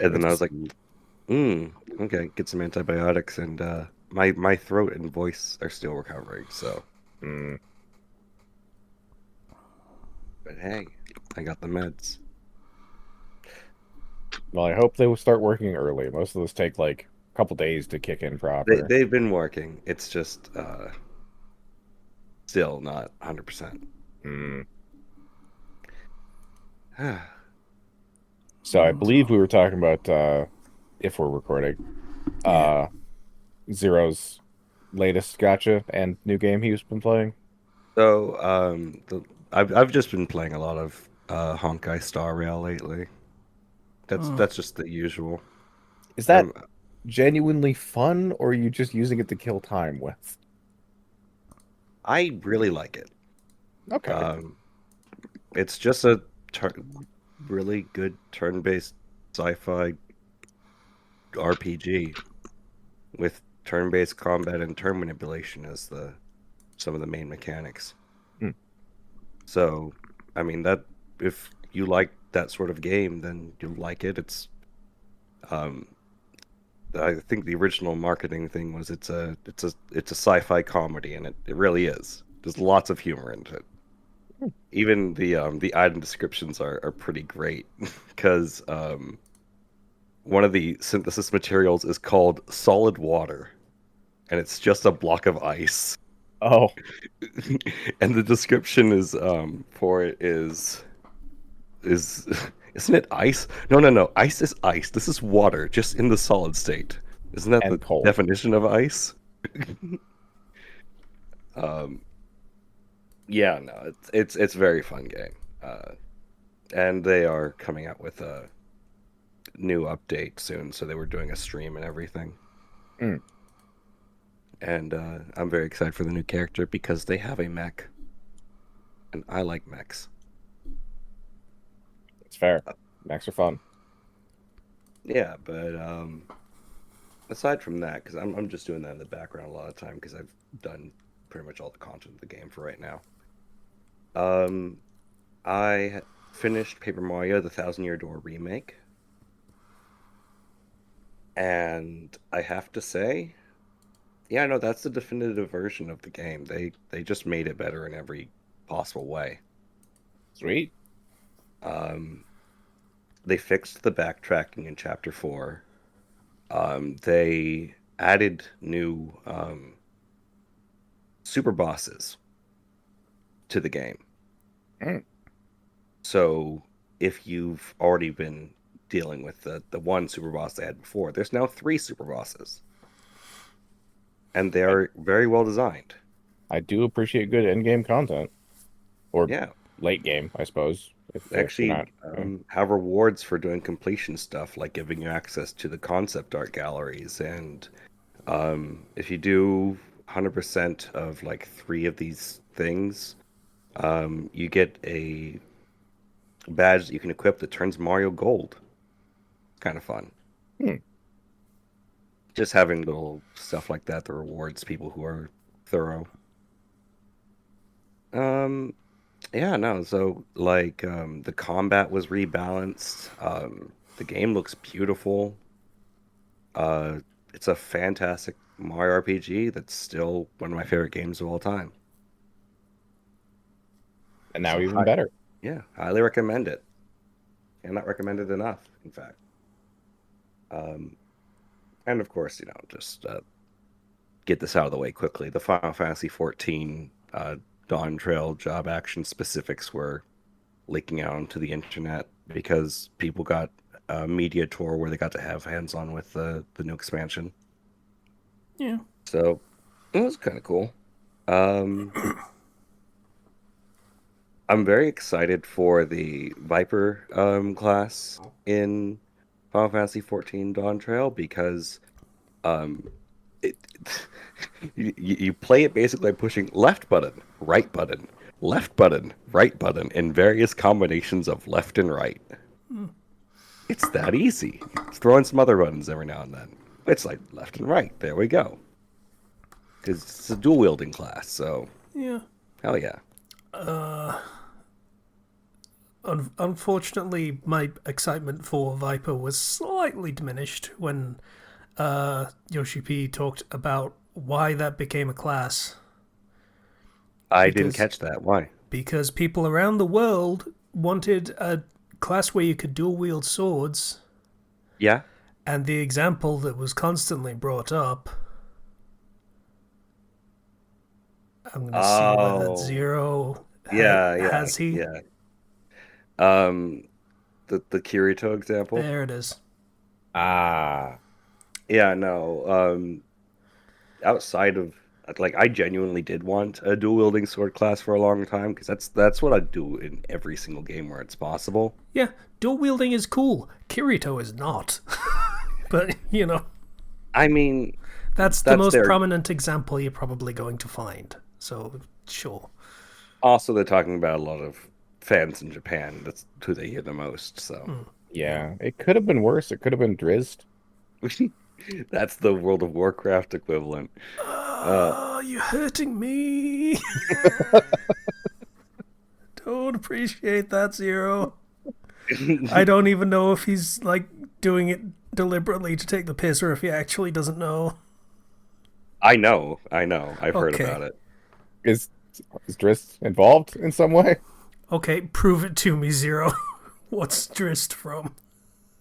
And then Let's I was like, see. okay, get some antibiotics, and my throat and voice are still recovering. So, Mm. but hey, I got the meds. Well, I hope they will start working early. Most of those take like a couple days to kick in They proper. they've been working. It's just still not 100%. Mm. Yeah, So I believe we were talking about if we're recording, Yeah. uh Zero's latest gotcha and new game he's been playing. so I've just been playing a lot of Honkai Star Rail lately. Oh. That's just the usual. Is that Um, genuinely fun, or are you just using it to kill time with? I really like it. Okay. Um, it's just a tur really good turn-based sci-fi RPG with turn-based combat and turn manipulation as the some of the main mechanics. Hmm. So, I mean that if you like that sort of game, then you'll like it. Um, I think the original marketing thing was it's a sci-fi comedy, and it really is. There's lots of humor in it. Even the item descriptions are pretty great because one of the synthesis materials is called solid water, and it's just a block of ice. Oh, And the description is for it is isn't it ice? No, no, no. Ice is ice. This is water, just in the solid state. Isn't that and the cold. definition of ice? Um, yeah, no, it's very fun game. And they are coming out with a new update soon, so they were doing a stream and everything. Mm, And I'm very excited for the new character because they have a mech, and I like mechs. it's fair. Max are fun. Yeah, but aside from that, because I'm just doing that in the background a lot of time because I've done pretty much all the content of the game for right now. Um, I finished Paper Mario: The Thousand Year Door remake, and I have to say, yeah, no, that's the definitive version of the game. They just made it better in every possible way. Sweet. Um, they fixed the backtracking in Chapter 4. They added new super bosses to the game. Mm. So if you've already been dealing with the one super boss they had before, there's now three super bosses, and I, they're very well designed. I do appreciate good end game content, or Yeah, late game, I suppose, if you're actually not. uh, have rewards for doing completion stuff, like giving you access to the concept art galleries, and if you do 100% of like three of these things, you get a badge that you can equip that turns Mario gold. It's kind of fun. hmm. Just having little stuff like that that rewards people who are thorough. Um, yeah, no, so like the combat was rebalanced. The game looks beautiful. Uh, it's a fantastic Mario RPG that's still one of my favorite games of all time. And now So, even better. yeah, highly recommend it. Cannot recommend it enough, in fact. Um, and of course, just get this out of the way quickly. The Final Fantasy 14 Dawn Trail job action specifics were leaking out onto the internet because people got a media tour where they got to have hands on with the new expansion. Yeah. So it was kind of cool. Um, I'm very excited for the Viper class in Final Fantasy 14 Dawn Trail because um, it, you play it basically by pushing right button, left button, right button in various combinations of left and right. It's that easy. Just throw in some other buttons every now and then. It's like left and right. There we go. Because it's a dual wielding class, so Yeah. hell yeah. Unfortunately, my excitement for Viper was slightly diminished when Yoshi P talked about why that became a class. I didn't Because catch that. Why? because people around the world wanted a class where you could dual wield swords, Yeah. and the example that was constantly brought up. I'm gonna see whether Oh, Zero yeah, yeah, has he. yeah. Um, the Kirito example. There it is. Ah, Yeah, no. Outside of like, I genuinely did want a dual wielding sword class for a long time because that's what I do in every single game where it's possible. Yeah, dual wielding is cool. Kirito is not. But, I mean, that's the that's most their. prominent example you're probably going to find. So, sure. Also, they're talking about a lot of fans in Japan. That's who they hear the most. So yeah. It could have been worse. It could have been Drizzt. that's the World of Warcraft equivalent. Uh, You're hurting me. Don't appreciate that, Zero. I don't even know if he's, like, doing it deliberately to take the piss or if he actually doesn't know. I know. I've heard Okay. about it. Is is Drizzt involved in some way? Okay, prove it to me, Zero. What's Drist from?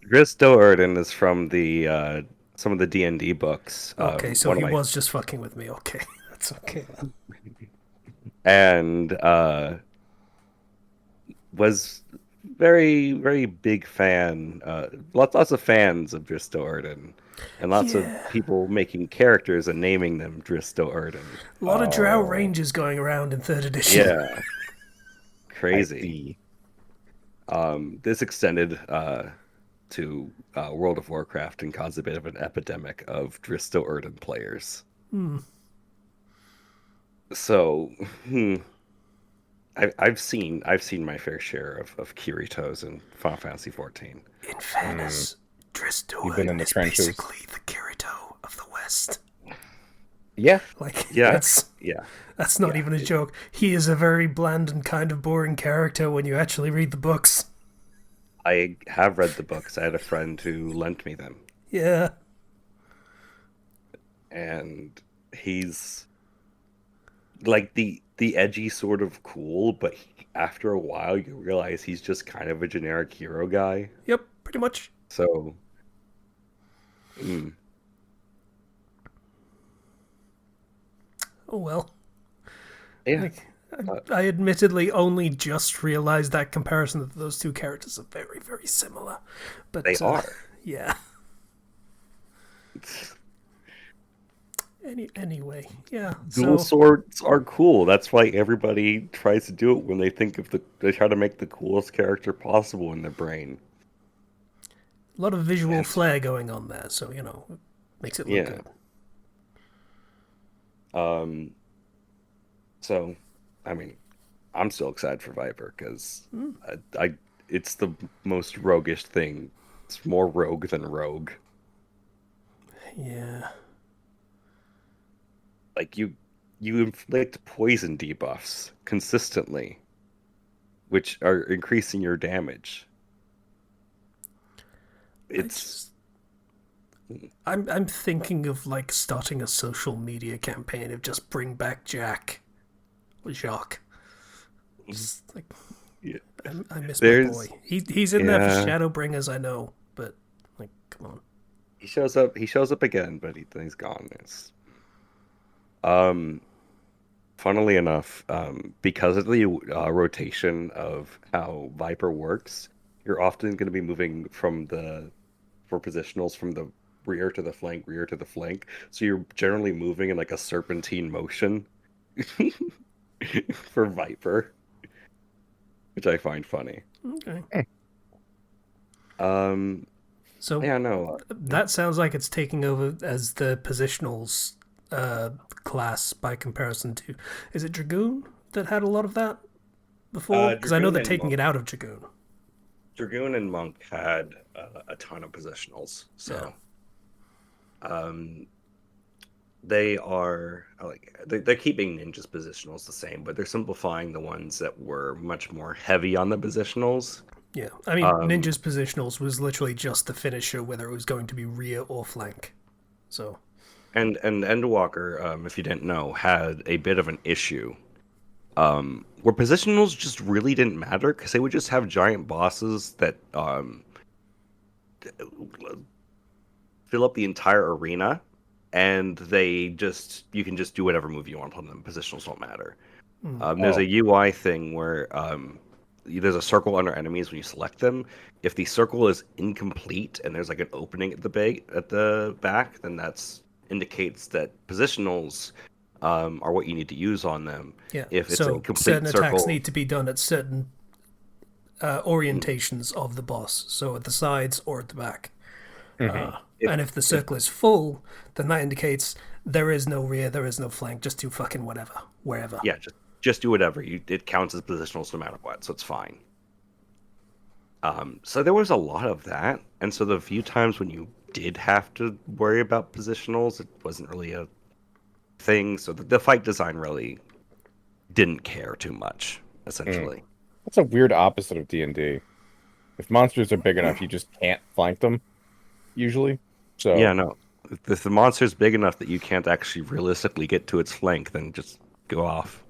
Gristo Erden is from the some of the D&D books. Okay, so One of he my was just fucking with me. Okay, that's okay then. and was very big fan. Lots of fans of Dristo Erden, and lots of Yeah, people making characters and naming them Dristo Erden. a lot of Drow Oh, Rangers going around in third edition. Yeah, I crazy. see. This extended to World of Warcraft and caused a bit of an epidemic of Dristo Erden players. So, I've seen my fair share of Kiritos in Final Fantasy 14. In fairness, Drist You've been in Do'Urden the is trenches. basically the Kirito of the West. Yeah. Like Yeah, that's yeah, that's not yeah. even a joke. He is a very bland and kind of boring character when you actually read the books. I have read the books. I had a friend who lent me them, Yeah, and he's like the edgy sort of cool, but after a while you realize he's just kind of a generic hero guy. yep, pretty much. So, mm, Oh well. yeah, Like, uh, I admittedly only just realized that comparison that those two characters are very, very similar. they But are. yeah. Anyway, yeah. Dual So swords are cool. That's why everybody tries to do it when they think of they try to make the coolest character possible in their brain. a lot of visual And flair going on there. So it makes it look yeah. good. Um, so, I mean, I'm still excited for Viper because I it's the most roguish thing. It's more rogue than rogue. Yeah. Like you inflict poison debuffs consistently, which are increasing your damage. I It's just I'm thinking of like starting a social media campaign of just bring back Jack or Jacques. Just like yeah. I miss my boy. There's He's in there for yeah. Shadowbringers, I know, but like come on. He shows up. He shows up again, but he's gone. It's um funnily enough, because of the rotation of how Viper works, you're often going to be moving for positionals from the rear to the flank, rear to the flank. So you're generally moving in like a serpentine motion for Viper, which I find funny. Okay. Um, So yeah, no, that sounds like it's taking over as the positionals uh, class by comparison to. Is it Dragoon that had a lot of that before? Because I know Dragoon they're and taking it out of Dragoon. Dragoon and Monk had a ton of positionals, Yeah. so um, they are like they're keeping ninjas positionals the same, but they're simplifying the ones that were much more heavy on the positionals. Yeah, I mean, Um, Ninja's positionals was literally just the finisher, whether it was going to be rear or flank. So, and Endwalker, if you didn't know, had a bit of an issue where positionals just really didn't matter because they would just have giant bosses that fill up the entire arena, and you can just do whatever move you want on them. Positionals don't matter. There's Oh, a UI thing where there's a circle under enemies when you select them. If the circle is incomplete and there's like an opening at the back, then that's indicates that positionals are what you need to use on them. yeah. If it's a So, certain complete attacks circle, need to be done at certain orientations of the boss. So, at the sides or at the back. hmm if And if the if circle is full, then that indicates there is no rear, there is no flank, just do fucking whatever, wherever. yeah, just do whatever. It counts as positionals no matter what, so it's fine. So there was a lot of that, and so the few times when you did have to worry about positionals, it wasn't really a thing. So the fight design really didn't care too much, Mm. essentially. That's a weird opposite of D&D. If monsters are big enough, you just can't flank them usually. Yeah, So, no. If the monster's big enough that you can't actually realistically get to its flank, then just go off.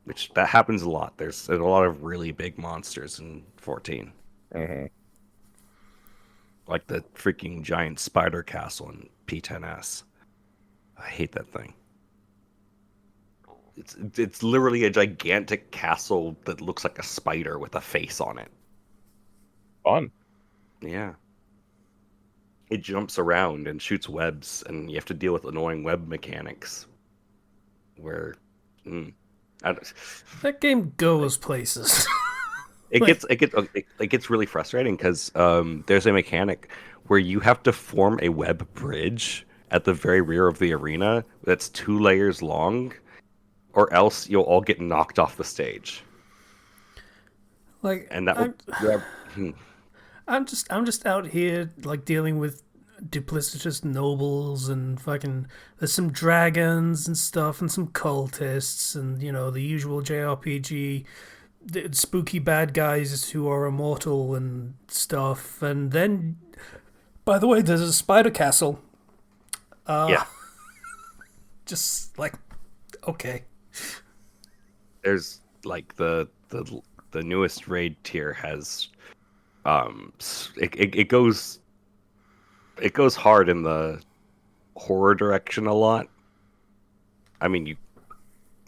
Which that happens a lot. There's a lot of really big monsters in 14. mhm. Like the freaking giant spider castle in P10S. I hate that thing. It's literally a gigantic castle that looks like a spider with a face on it. Fun. Yeah. It jumps around and shoots webs, and you have to deal with annoying web mechanics. Where, mm, I don't- That game goes places. it like, gets it gets really frustrating because there's a mechanic where you have to form a web bridge at the very rear of the arena that's 2 layers long, or else you'll all get knocked off the stage, like and that will. I'm, Yeah, I'm just out here like dealing with duplicitous nobles and fucking. There's some dragons and stuff and some cultists and the usual JRPG spooky bad guys who are immortal and stuff. And then, by the way, there's a spider castle. yeah. Just like, okay. There's like the newest raid tier has it goes hard in the horror direction a lot. I mean, you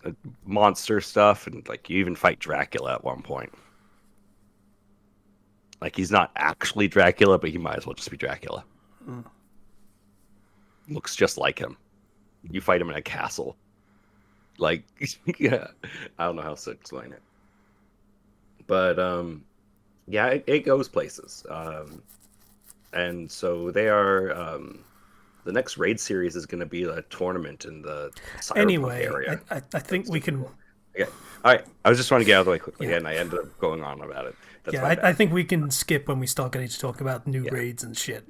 uh, monster stuff, and like you even fight Dracula at one point. Like he's not actually Dracula, but he might as well just be Dracula. Looks just like him. You fight him in a castle. Like, yeah, I don't know how to explain it, but yeah, it goes places. And so they are. The next raid series is going to be a tournament in the cyberpunk Anyway, area. I think we can. Okay. All right. I was just trying to get out of the way quickly, Yeah. and I ended up going on about it. That's Yeah, my I bad. think we can skip when we start getting to talk about new Yeah. raids and shit.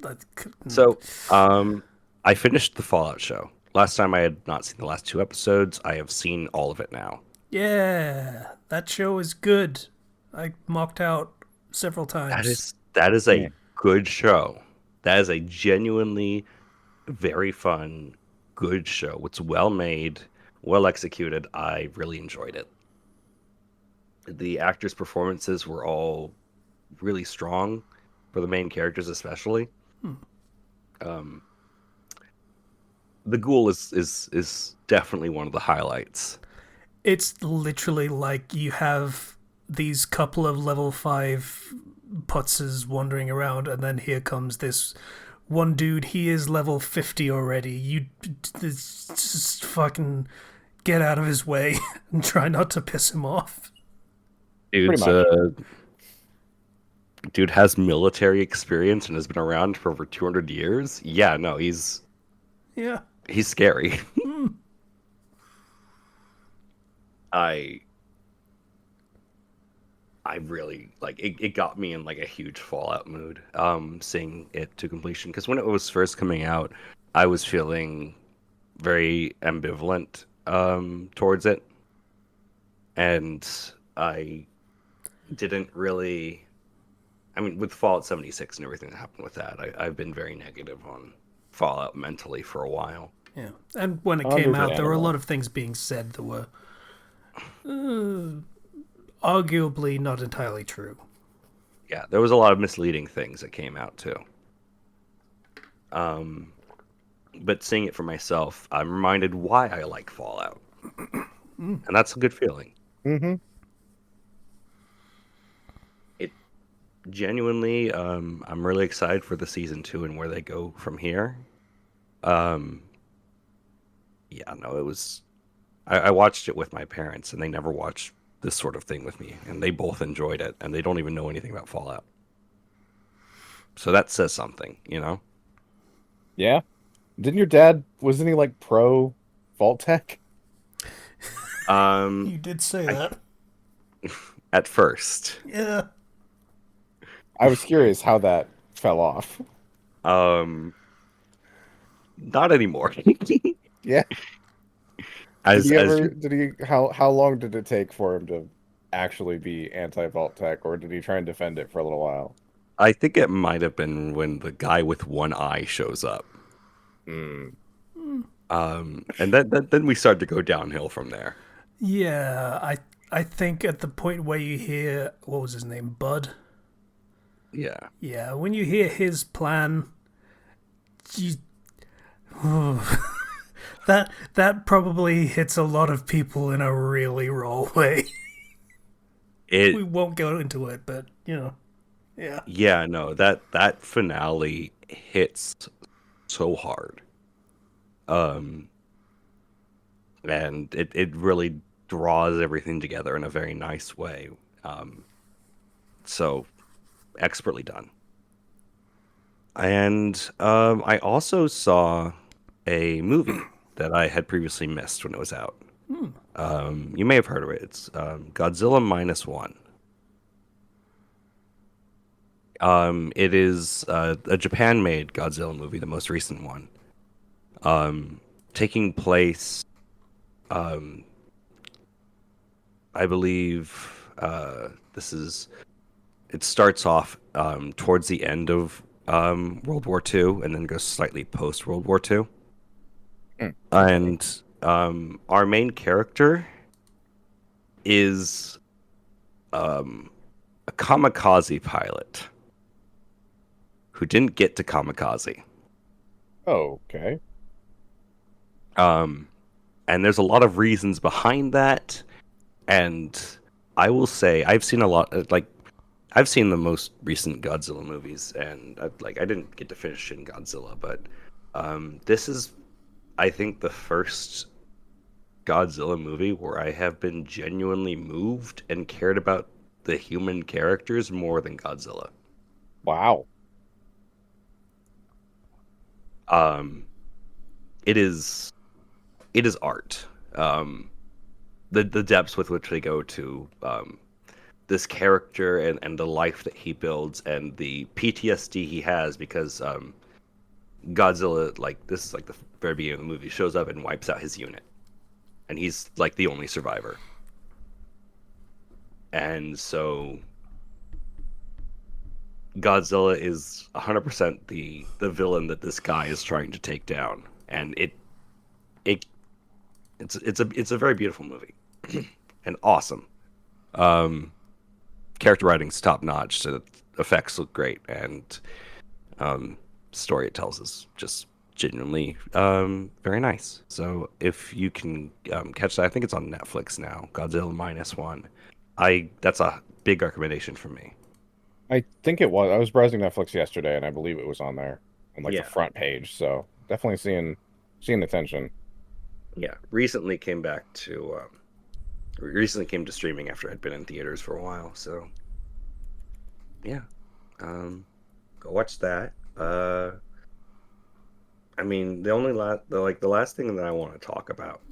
So, I finished the Fallout show. Last time I had not seen the last 2 episodes. I have seen all of it now. Yeah, that show is good. I mocked out several times. That is Mm. a good show. That is a genuinely very fun, good show. It's well made, well executed. I really enjoyed it. The actors' performances were all really strong for the main characters, especially. Um, the ghoul is definitely one of the highlights. It's literally like you have these couple of level 5 putzes wandering around, and then here comes this one dude. He is level 50 already. You just fucking get out of his way and try not to piss him off. Pretty Dude's much. dude has military experience and has been around for over 200 years. Yeah, no, Yeah. he's scary. I I really like it. It got me in like a huge Fallout mood. Seeing it to completion because when it was first coming out, I was feeling very ambivalent towards it, and I didn't really. I mean, with Fallout 76 and everything that happened with that, I've been very negative on Fallout mentally for a while. Yeah, and when it came out, there were a Understandable. lot of things being said that were arguably not entirely true. Yeah, there was a lot of misleading things that came out too. But seeing it for myself, I'm reminded why I like Fallout, and that's a good feeling. Mm-hmm. It genuinely, I'm really excited for the season 2 and where they go from here. Um, yeah, no, it was. I watched it with my parents, and they never watched this sort of thing with me, and they both enjoyed it, and they don't even know anything about Fallout. So that says something, you know. Yeah. Didn't your dad, wasn't he like pro Vault Tech? Um, You did say I, that. at first, Yeah. I was curious how that fell off. um, not anymore. Yeah. Did as he as ever, you did he, how long did it take for him to actually be anti-Vault Tech, or did he try and defend it for a little while? I think it might have been when the guy with one eye shows up. Mm. And then we start to go downhill from there. Yeah, I think at the point where you hear what was his name, Bud. Yeah. Yeah, when you hear his plan, you, that probably hits a lot of people in a really raw way. It We won't go into it, but yeah. yeah, no, that finale hits so hard. Um and it really draws everything together in a very nice way. So expertly done. And I also saw a movie that I had previously missed when it was out. You may have heard of it. It's Godzilla Minus One. It is a Japan-made Godzilla movie, the most recent one, taking place, um, I believe, this is. It starts off towards the end of World War II, and then goes slightly post World War II. Mm. And our main character is a kamikaze pilot who didn't get to kamikaze. Okay. And there's a lot of reasons behind that. And I will say I've seen a lot. I've seen the most recent Godzilla movies, and I didn't get to finish in Godzilla, but this is, I think, the first Godzilla movie where I have been genuinely moved and cared about the human characters more than Godzilla. Wow. Um, it is art. The depths with which they go to this character and the life that he builds and the PTSD he has because Godzilla, like, this is like the very beginning of the movie, shows up and wipes out his unit, and he's like the only survivor. And so Godzilla is 100% the villain that this guy is trying to take down, and it's a very beautiful movie and awesome. Character writing's top notch, so the effects look great, and story it tells is just genuinely very nice. So if you can catch that, I think it's on Netflix now. Godzilla Minus One. That's a big recommendation from me. I think it was. I was browsing Netflix yesterday, and I believe it was on there on like Yeah. the front page. So definitely seeing the tension. Yeah, recently came to streaming after I'd been in theaters for a while. So yeah, go watch that. I mean, the last thing that I want to talk about,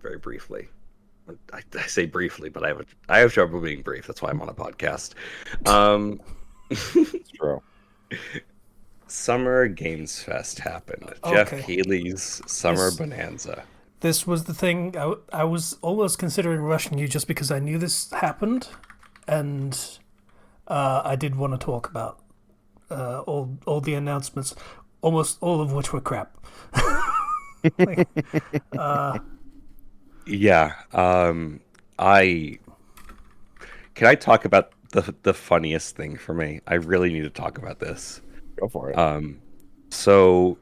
very briefly. I say briefly, but I have trouble being brief. That's why I'm on a podcast. It's true. Summer Games Fest happened. Jeff Okay. Keighley's Summer This Bonanza. this was the thing. I was almost considering rushing you just because I knew this happened, and I did want to talk about all the announcements, almost all of which were crap. Like, Yeah. I can I talk about the funniest thing for me? I really need to talk about this. Go for it. So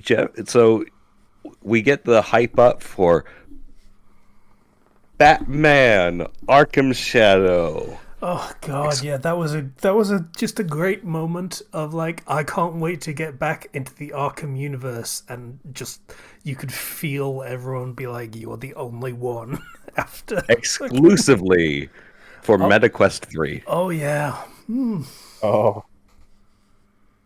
Jeff, so we get the hype up for Batman Arkham Shadow. oh God, yeah, that was a just a great moment of like I can't wait to get back into the Arkham universe, and just you could feel everyone be like, "You're the only one." After, Exclusively for oh, MetaQuest 3. oh yeah, Oh,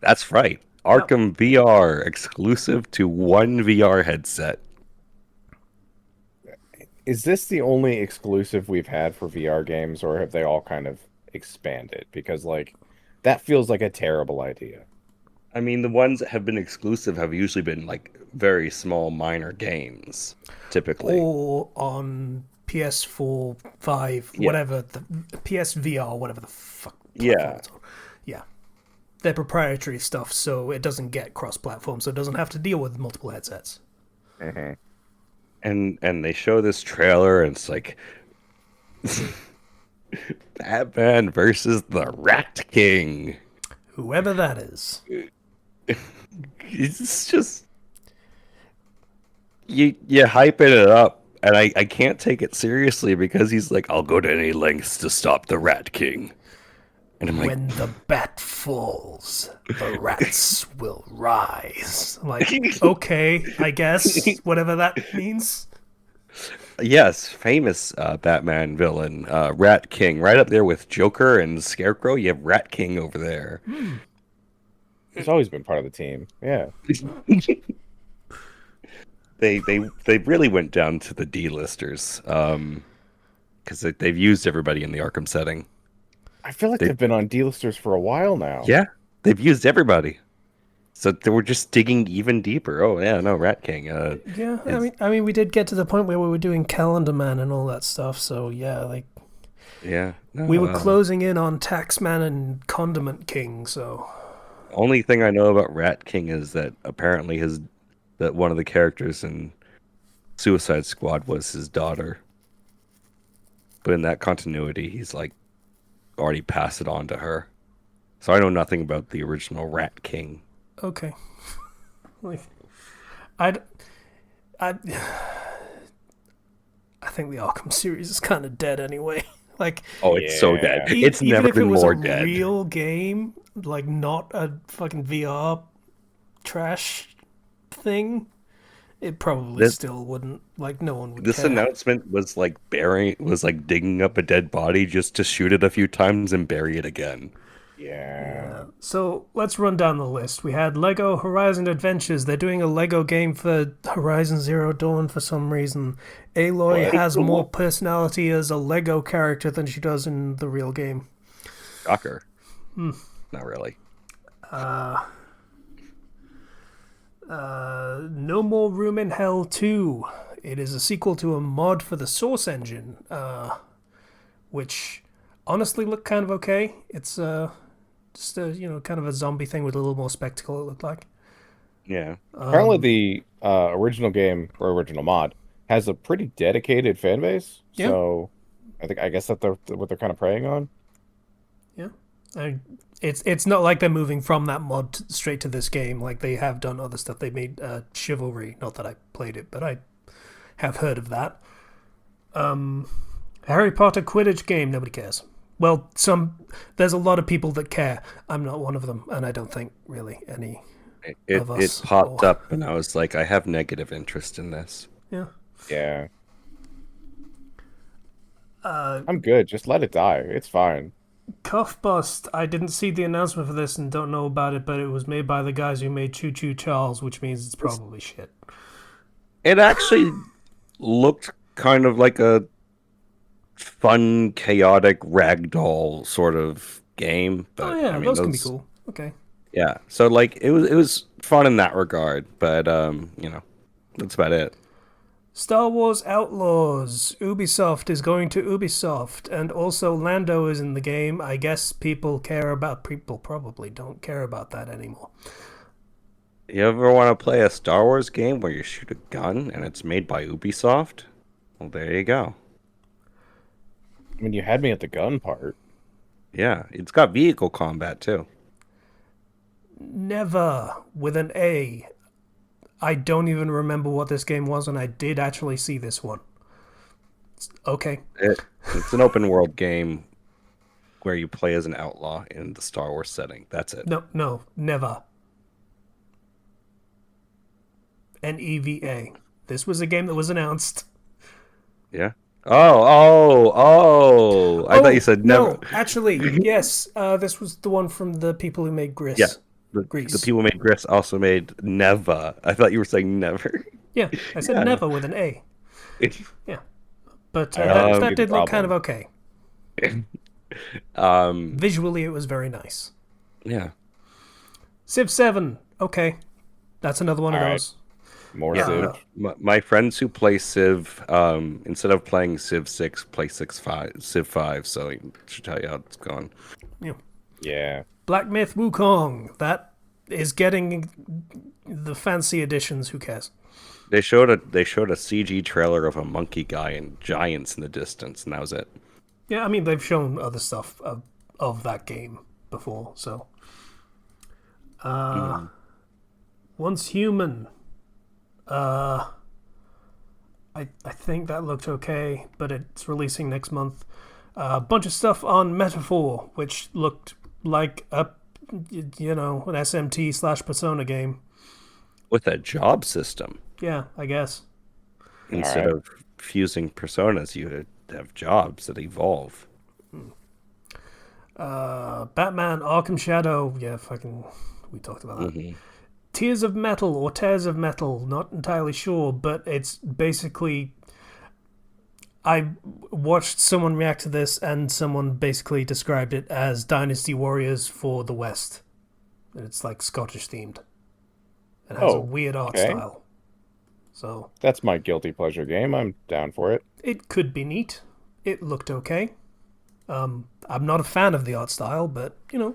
That's right. yep. Arkham VR exclusive to one VR headset. is this the only exclusive we've had for VR games, or have they all kind of expanded? Because like that feels like a terrible idea. I mean, the ones that have been exclusive have usually been like very small, minor games, typically. Or on PS4, 5, Yeah. whatever the PSVR, whatever the fuck platform Yeah. it's on. Yeah, they're proprietary stuff, so it doesn't get cross-platform, so it doesn't have to deal with multiple headsets. Mhm. And they show this trailer and it's like Batman versus the Rat King. Whoever that is. It's just you hyping it up and I can't take it seriously because he's like, I'll go to any lengths to stop the Rat King. And I'm like, When the bat falls, the rats will rise. I'm like, okay, I guess, whatever that means. yes, famous Batman villain, Rat King, right up there with Joker and Scarecrow. You have Rat King over there. He's always been part of the team. Yeah. They really went down to the D-listers because they've used everybody in the Arkham setting. I feel like They they've been on D-listers for a while now. Yeah, they've used everybody. So they were just digging even deeper. Oh yeah, no, Rat King. Yeah, Is I mean, we did get to the point where we were doing Calendar Man and all that stuff. So yeah, like yeah. No, we were closing in on Taxman and Condiment King. So only thing I know about Rat King is that apparently that one of the characters in Suicide Squad was his daughter. But in that continuity, he's like already passed it on to her. So I know nothing about the original Rat King. okay, like I I I think the Arkham series is kind of dead anyway. Like Oh, it's so dead. Yeah. It's even never if it been was more a dead. real game, like not a fucking VR trash thing, it probably This still wouldn't. Like no one would this care. announcement was like digging up a dead body just to shoot it a few times and bury it again. Yeah. So let's run down the list. We had Lego Horizon Adventures. They're doing a Lego game for Horizon Zero Dawn for some reason. Aloy What? has more personality as a Lego character than she does in the real game. Shocker. Not really. No More Room in Hell 2. It is a sequel to a mod for the Source engine, which honestly looked kind of okay. It's just a kind of a zombie thing with a little more spectacle. It looked like. Yeah. Apparently, the original game or original mod has a pretty dedicated fan base. Yeah. So, I guess that they're what they're kind of preying on. Yeah, it's not like they're moving from that mod straight to this game. Like they have done other stuff. They made Chivalry. Not that I played it, but I have heard of that. Harry Potter Quidditch game. Nobody cares. Well, there's a lot of people that care. I'm not one of them, and I don't think really any It of us. popped up and I was like, I have negative interest in this. Yeah. Yeah. I'm good. Just let it die. It's fine. Cuff Bust. I didn't see the announcement for this and don't know about it, but it was made by the guys who made Choo Choo Charles, which means it's probably shit. It actually looked kind of like a fun, chaotic ragdoll sort of game, Oh but yeah, I mean those can be cool. Okay. Yeah. So like it was fun in that regard, but that's about it. Star Wars Outlaws. Ubisoft is going to Ubisoft, and also Lando is in the game. I guess people probably don't care about that anymore. You ever want to play a Star Wars game where you shoot a gun and it's made by Ubisoft? Well, there you go. I mean, you had me at the gun part. Yeah, it's got vehicle combat too. Never with an A. I don't even remember what this game was, and I did actually see this one. Okay. It's an open world game where you play as an outlaw in the Star Wars setting. That's it. No, never. NEVA. This was a game that was announced. Yeah. Oh! I thought you said never. No, actually, yes. This was the one from the people who made Gris. Yeah. The Grease. people who made Gris also made Neva. I thought you were saying never. Yeah, I said Yeah. never with an A. Yeah. But don't that have did a look kind of problem. okay. Visually, it was very nice. Yeah. Civ 7. Okay. That's another one of All right. those. More Yeah, Civ. my friends who play Civ, instead of playing Civ 6, play Civ 5, so it should tell you how it's going. Yeah. Yeah. Black Myth Wukong. That is getting the fancy editions. Who cares? They showed a CG trailer of a monkey guy and giants in the distance, and that was it. Yeah, I mean, they've shown other stuff of that game before, so. Once Human. I think that looked okay, but it's releasing next month. A bunch of stuff on Metaphor, which looked like an SMT/Persona game. With a job system. Yeah, I guess. Instead right. of fusing personas, you have jobs that evolve. Batman Arkham Shadow. Yeah, we talked about that. Tears of Metal or Tears of Metal, not entirely sure, but it's basically. I watched someone react to this, and someone basically described it as Dynasty Warriors for the West. And it's like Scottish themed. It has a weird art style. So That's my guilty pleasure game. I'm down for it. it could be neat. It looked okay. I'm not a fan of the art style, but if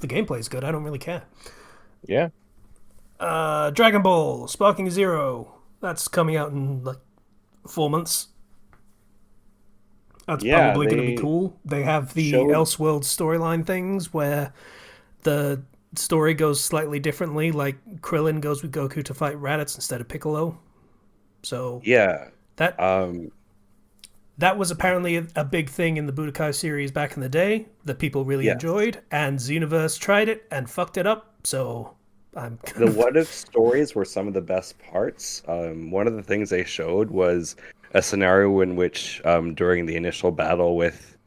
the gameplay is good, I don't really care. Yeah. Dragon Ball Sparking Zero. That's coming out in like 4 months. That's Yeah, probably going to be they cool. They have the showed- Elseworld storyline things where the story goes slightly differently. Like Krillin goes with Goku to fight Raditz instead of Piccolo. So Yeah. that Um, that was apparently a big thing in the Budokai series back in the day that people really Yes. enjoyed, and Xenoverse tried it and fucked it up. So I'm kind the of what if stories were some of the best parts. One of the things they showed was a scenario in which, during the initial battle with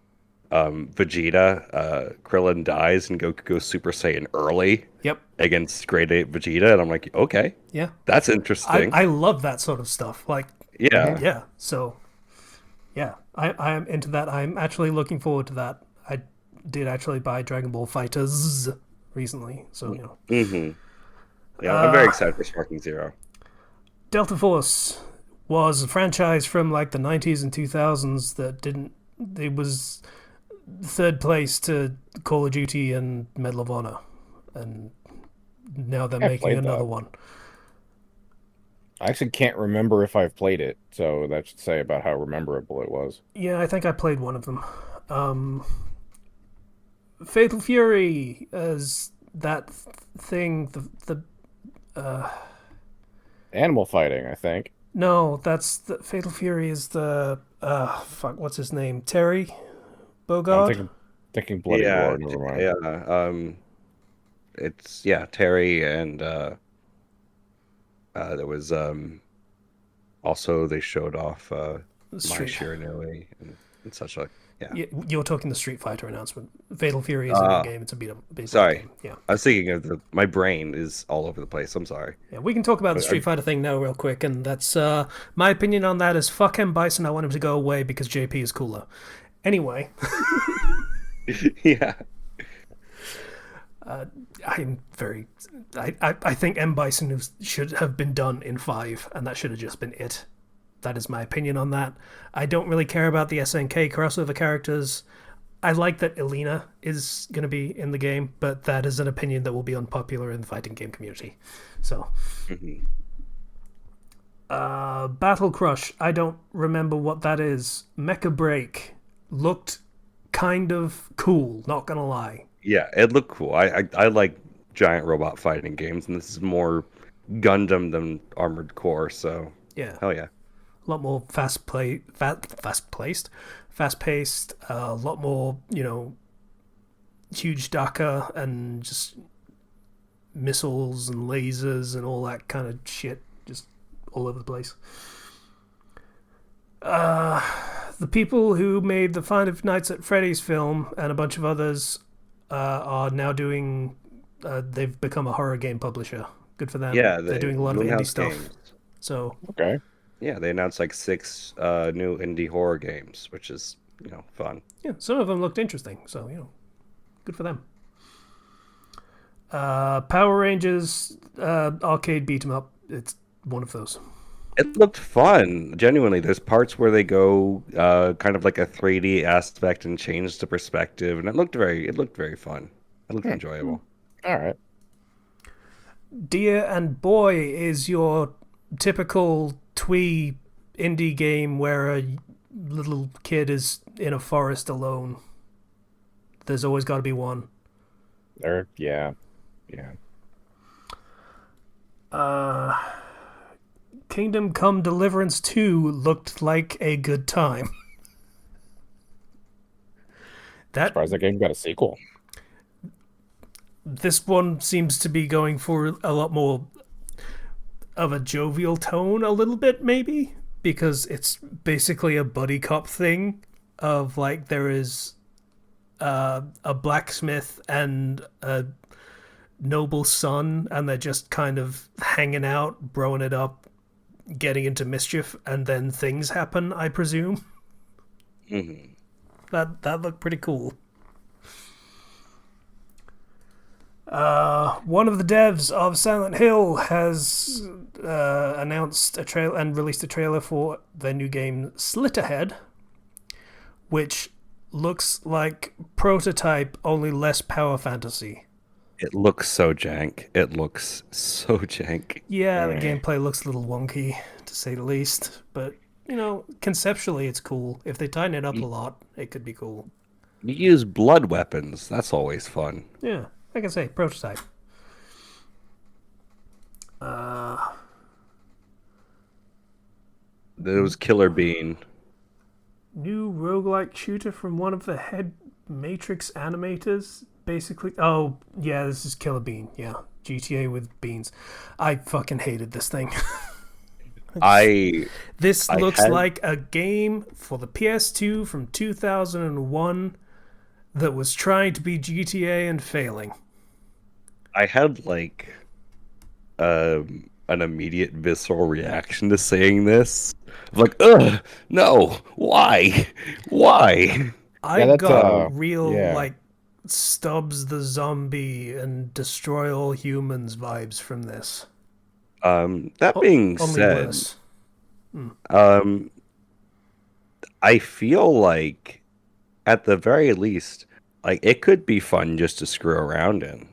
Vegeta, Krillin dies and Goku goes Super Saiyan early yep, against Grade 8 Vegeta, and I'm like, okay, yeah. that's interesting. I love that sort of stuff. Like Yeah. yeah, so yeah, I am into that. I'm actually looking forward to that. I did actually buy Dragon Ball Fighters recently, so Mm-hmm. Yeah, I'm very excited for Sparking Zero. Delta Force was a franchise from like the 90s and 2000s that didn't. It was third place to Call of Duty and Medal of Honor, and now they're I making played another that. one. I actually can't remember if I've played it, so that should say about how rememberable it was. Yeah, I think I played one of them. Fatal Fury is that thing. The Animal fighting, I think. no, that's the Fatal Fury is the fuck. What's his name? Terry I'm Bogard. thinking Bloody Yeah, Roar. Never mind. yeah. It's Terry and there was also they showed off Mai Shiranui and such like You're talking the Street Fighter announcement. Fatal Fury is a new game. It's a beat 'em sorry. game. Yeah. I was thinking of my brain is all over the place. I'm sorry. Yeah, we can talk about the Street Fighter thing now real quick, and that's my opinion on that is fuck M. Bison. I want him to go away because JP is cooler. Anyway, Yeah. I'm very. I think M Bison should have been done in 5, and that should have just been it. That is my opinion on that. I don't really care about the SNK crossover characters. I like that Elena is going to be in the game, but that is an opinion that will be unpopular in the fighting game community. So, Hmm. Battle Crush, I don't remember what that is. Mecha Break looked kind of cool, not gonna lie. Yeah, it looked cool. I like giant robot fighting games, and this is more Gundam than Armored Core, so Yeah, hell yeah. a lot more fast paced. A lot more, huge Daka and just missiles and lasers and all that kind of shit, just all over the place. The people who made the Five Nights at Freddy's film and a bunch of others are now doing. They've become a horror game publisher. Good for them. Yeah, They're the doing a lot of indie Moonhouse stuff. Games. So Okay. Yeah, they announced like 6 new indie horror games, which is, fun. yeah, some of them looked interesting. So good for them. Power Rangers arcade beat 'em up. It's one of those. It looked fun. Genuinely, there's parts where they go kind of like a 3D aspect and change the perspective, and it looked very fun. It looked enjoyable. All right. Dear and Boy is your typical twee indie game where a little kid is in a forest alone. There's always got to be one. There. Yeah. Yeah. Kingdom Come Deliverance 2 looked like a good time. That Surprised that game got a sequel. This one seems to be going for a lot more of a jovial tone, a little bit maybe, because it's basically a buddy cop thing of like there is a blacksmith and a noble son, and they're just kind of hanging out, broing it up, getting into mischief, and then things happen, I presume. Hmm. That looked pretty cool. One of the devs of Silent Hill has announced a trailer and released a trailer for their new game Slitterhead, which looks like Prototype, only less power fantasy. It looks so jank. It looks so jank. Yeah, the Eh. gameplay looks a little wonky, to say the least, but conceptually it's cool. If they tighten it up a lot, it could be cool. You use blood weapons. That's always fun. Yeah, like I say, Prototype. There was Killer Bean. New roguelike shooter from one of the head Matrix animators. Basically, oh yeah, this is Killer Bean. Yeah, GTA with beans. I fucking hated this thing. I This I looks had- like a game for the PS2 from 2001 that was trying to be GTA and failing. I had like an immediate visceral reaction to saying this. Like, ugh, no, why? Why? I that's, got real yeah. like Stubbs the zombie and destroy all humans vibes from this. That being Only said, worse. I feel like at the very least, like it could be fun just to screw around in.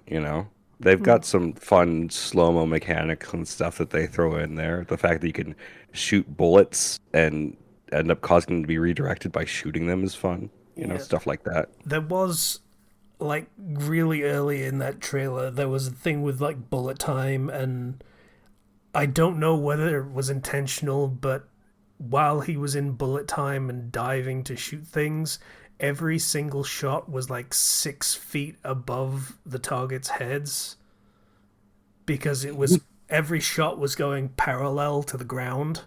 They've got some fun slow-mo mechanics and stuff that they throw in there. The fact that you can shoot bullets and end up causing them to be redirected by shooting them is fun. Yeah. Stuff like that. There was like really early in that trailer there was a thing with like bullet time, and I don't know whether it was intentional, but while he was in bullet time and diving to shoot things, every single shot was like 6 feet above the target's heads, because it was every shot was going parallel to the ground,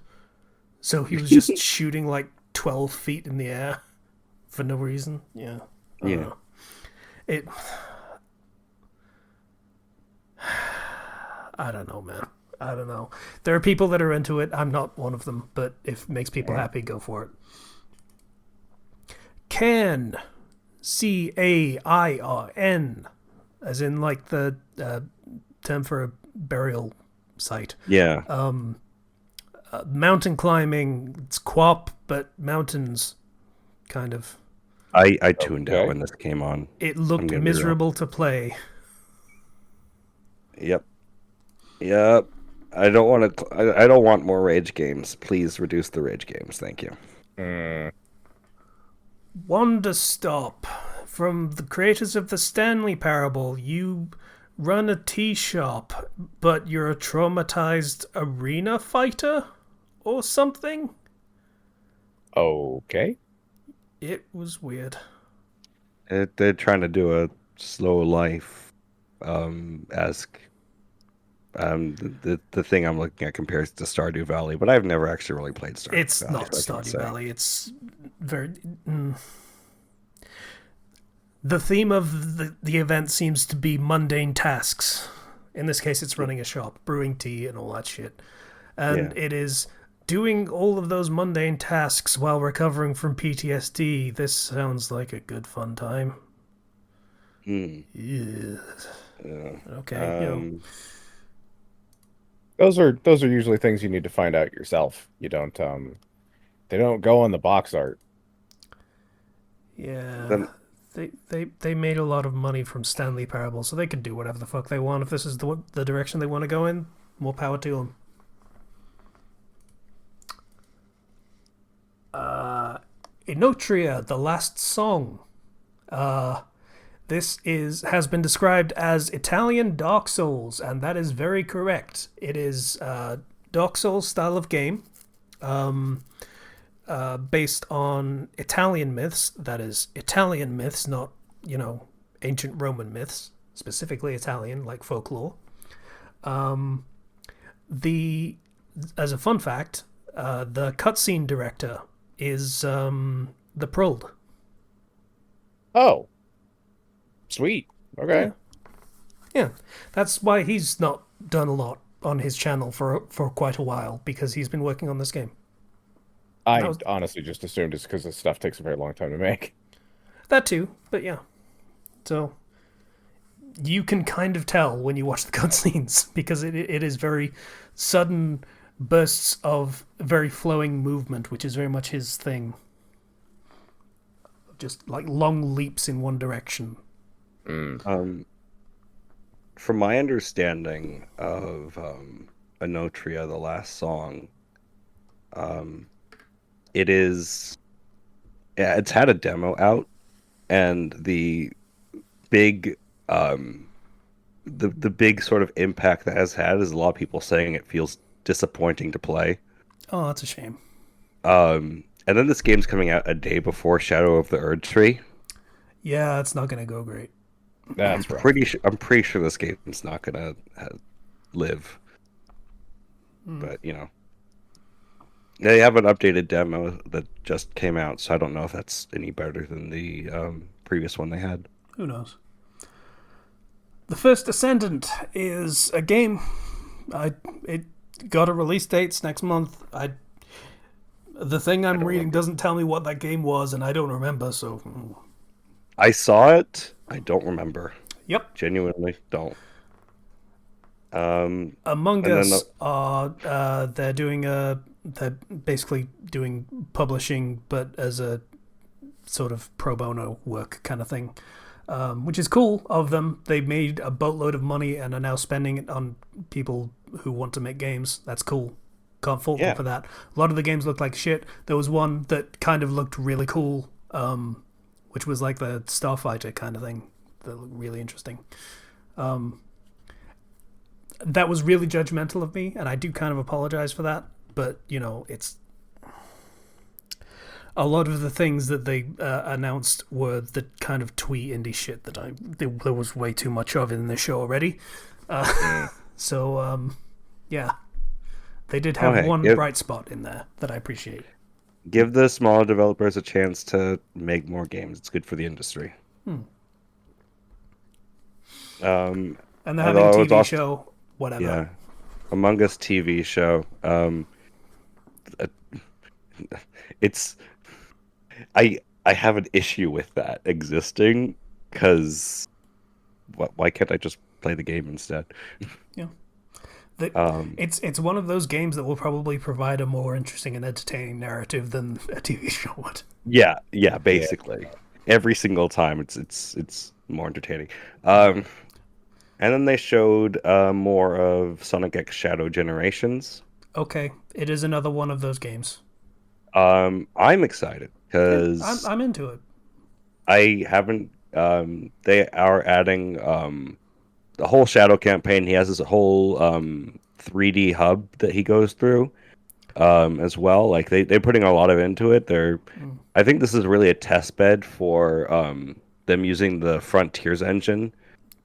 so he was just shooting like 12 feet in the air for no reason. Yeah. I don't Yeah. know. It. I don't know, man. I don't know. There are people that are into it. I'm not one of them, but if it makes people happy, go for it. Can Cairin, as in like the term for a burial site. Yeah, Mountain climbing, it's QWOP, but mountains, kind of. I tuned out Okay. when this came on. It I'm looked gonna be real. miserable to play. Yep. Yep. I don't want to. I don't want more rage games. Please reduce the rage games. Thank you. Mm. Wonder Stop, from the creators of the Stanley Parable. You run a tea shop, but you're a traumatized arena fighter or something? Okay. It was weird. They're trying to do a slow life, esque. The thing I'm looking at compares to Stardew Valley, but I've never actually really played Stardew It's Valley. not so I can't Stardew say. Valley. It's very. The theme of the event seems to be mundane tasks. In this case, it's running a shop, brewing tea, and all that shit. And Yeah. it is doing all of those mundane tasks while recovering from PTSD. This sounds like a good fun time. Hmm. Yeah. Yeah. Okay, you know. Those are usually things you need to find out yourself. You don't they don't go on the box art. Yeah. Then They made a lot of money from Stanley Parable, so they can do whatever the fuck they want. If this is the direction they want to go in, more power to them. Inotria, the last song. This has been described as Italian Dark Souls, and that is very correct. It is Dark Souls style of game, based on Italian myths. That is Italian myths, not ancient Roman myths, specifically Italian, like folklore. The As a fun fact, the cutscene director is the Prold. Oh. Sweet. Okay. Yeah, that's why he's not done a lot on his channel for quite a while, because he's been working on this game. I That was- honestly just assumed it's because this stuff takes a very long time to make. That too, but yeah. So you can kind of tell when you watch the cutscenes, because it is very sudden bursts of very flowing movement, which is very much his thing. Just like long leaps in one direction. from my understanding of Anotria, the last song, it is it's had a demo out, and the big the big sort of impact that has had is a lot of people saying it feels disappointing to play. Oh, that's a shame. And then this game's coming out a day before Shadow of the Erd Tree. Yeah, it's not gonna go great. That's right. I'm pretty sure this game's not gonna live. But they have an updated demo that just came out, so I don't know if that's any better than the previous one they had. Who knows? The First Ascendant is a game. It got a release date next month. The thing I'm reading doesn't tell me what that game was, and I don't remember. So, I saw it. I don't remember. yep. Genuinely don't. Among and then Us are they're basically doing publishing, but as a sort of pro bono work kind of thing, which is cool of them. They made a boatload of money and are now spending it on people who want to make games. That's cool. Can't fault them for that. A lot of the games look like shit. There was one that kind of looked really cool, which was like the Starfighter kind of thing. That looked really interesting. That was really judgmental of me, and I do kind of apologize for that. But it's a lot of the things that they announced were the kind of twee indie shit that there was way too much of in the show already. So yeah, they did have one bright spot in there that I appreciate. Give the smaller developers a chance to make more games. It's good for the industry. And they're having a TV show, whatever. Yeah, Among Us TV show. It's I have an issue with that existing because why can't I just play the game instead? Yeah. The, Um, it's one of those games that will probably provide a more interesting and entertaining narrative than a TV show would. yeah, Yeah. basically. Every single time it's more entertaining. Um, and then they showed more of Sonic X Shadow Generations. Okay, it is another one of those games. I'm excited Yeah, because I'm into it. I haven't. They are adding the whole Shadow campaign. He has this whole 3D hub that he goes through as well. Like they're putting a lot of into it. Mm. I think this is really a test bed for them using the Frontiers engine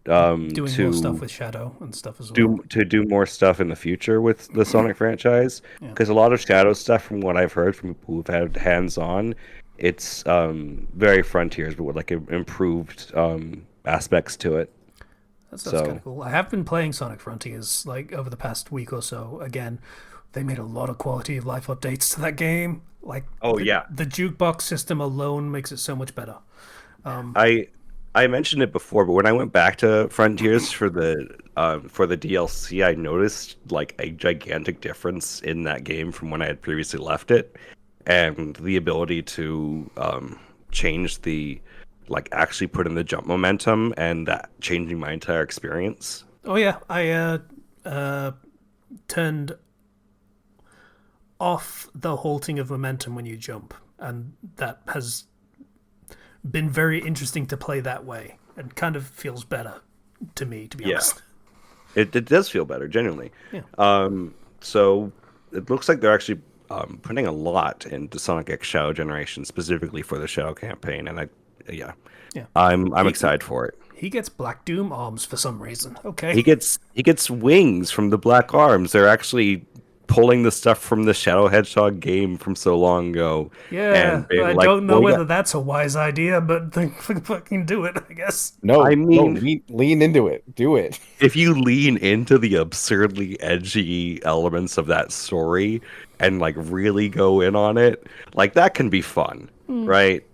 Doing more stuff to with Shadow and stuff as well. do more stuff in the future with the Sonic franchise. Yeah, Because a lot of Shadow stuff, from what I've heard from people who've had hands on, it's very Frontiers, but with like improved aspects to it. that's kind So, of cool. I have been playing Sonic Frontiers like over the past week or so. Again, they made a lot of quality of life updates to that game. Like oh yeah, the jukebox system alone makes it so much better. I I mentioned it before, but when I went back to Frontiers for the DLC, I noticed like a gigantic difference in that game from when I had previously left it, and the ability to change the like actually put in the jump momentum and that changing my entire experience. Oh yeah, I uh, turned off the halting of momentum when you jump, and that has been very interesting to play that way, and kind of feels better to me, to be Yeah, honest. it does feel better, genuinely. Yeah, So it looks like they're actually putting a lot into Sonic X Shadow Generation specifically for the Shadow campaign, and yeah, yeah. I'm He excited for it. he gets Black Doom arms for some reason. Okay. He gets wings from the Black Arms. They're actually pulling the stuff from the Shadow Hedgehog game from so long ago, Yeah, and being I like, don't know well, yeah. whether that's a wise idea, but they fucking do it, I guess. I No, mean, lean into it. Do it. if you lean into the absurdly edgy elements of that story and like really go in on it, like that can be fun, right?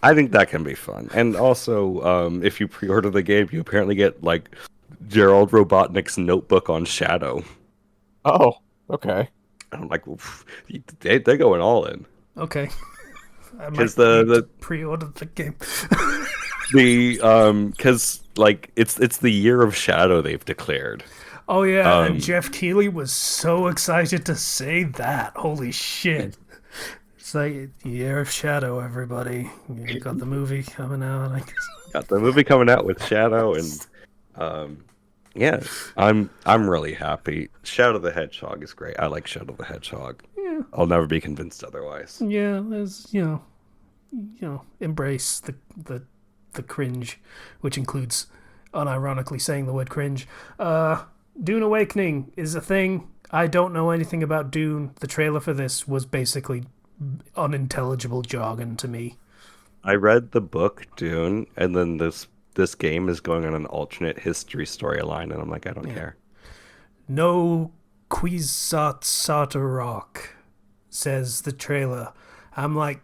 I think that can be fun. And also, if you pre-order the game, you apparently get like Gerald Robotnik's notebook on Shadow. Oh, okay. I'm like, oof, they're going all in Okay. I because might need to pre-order the game. because like it's the year of Shadow they've declared. Oh yeah, and Um, Jeff Keighley was so excited to say that. Holy shit. It's like Year of Shadow, everybody. You got the movie coming out, I guess. got the movie coming out with Shadow, and yeah, I'm really happy. Shadow the Hedgehog is great. I like Shadow the Hedgehog. Yeah. I'll never be convinced otherwise. Yeah, there's embrace the cringe, which includes unironically saying the word cringe. Dune Awakening is a thing. I don't know anything about Dune. The trailer for this was basically unintelligible jargon to me. I read the book Dune, and then this game is going on an alternate history storyline, and I'm like, I don't care. No Kwisatz says the trailer. I'm like,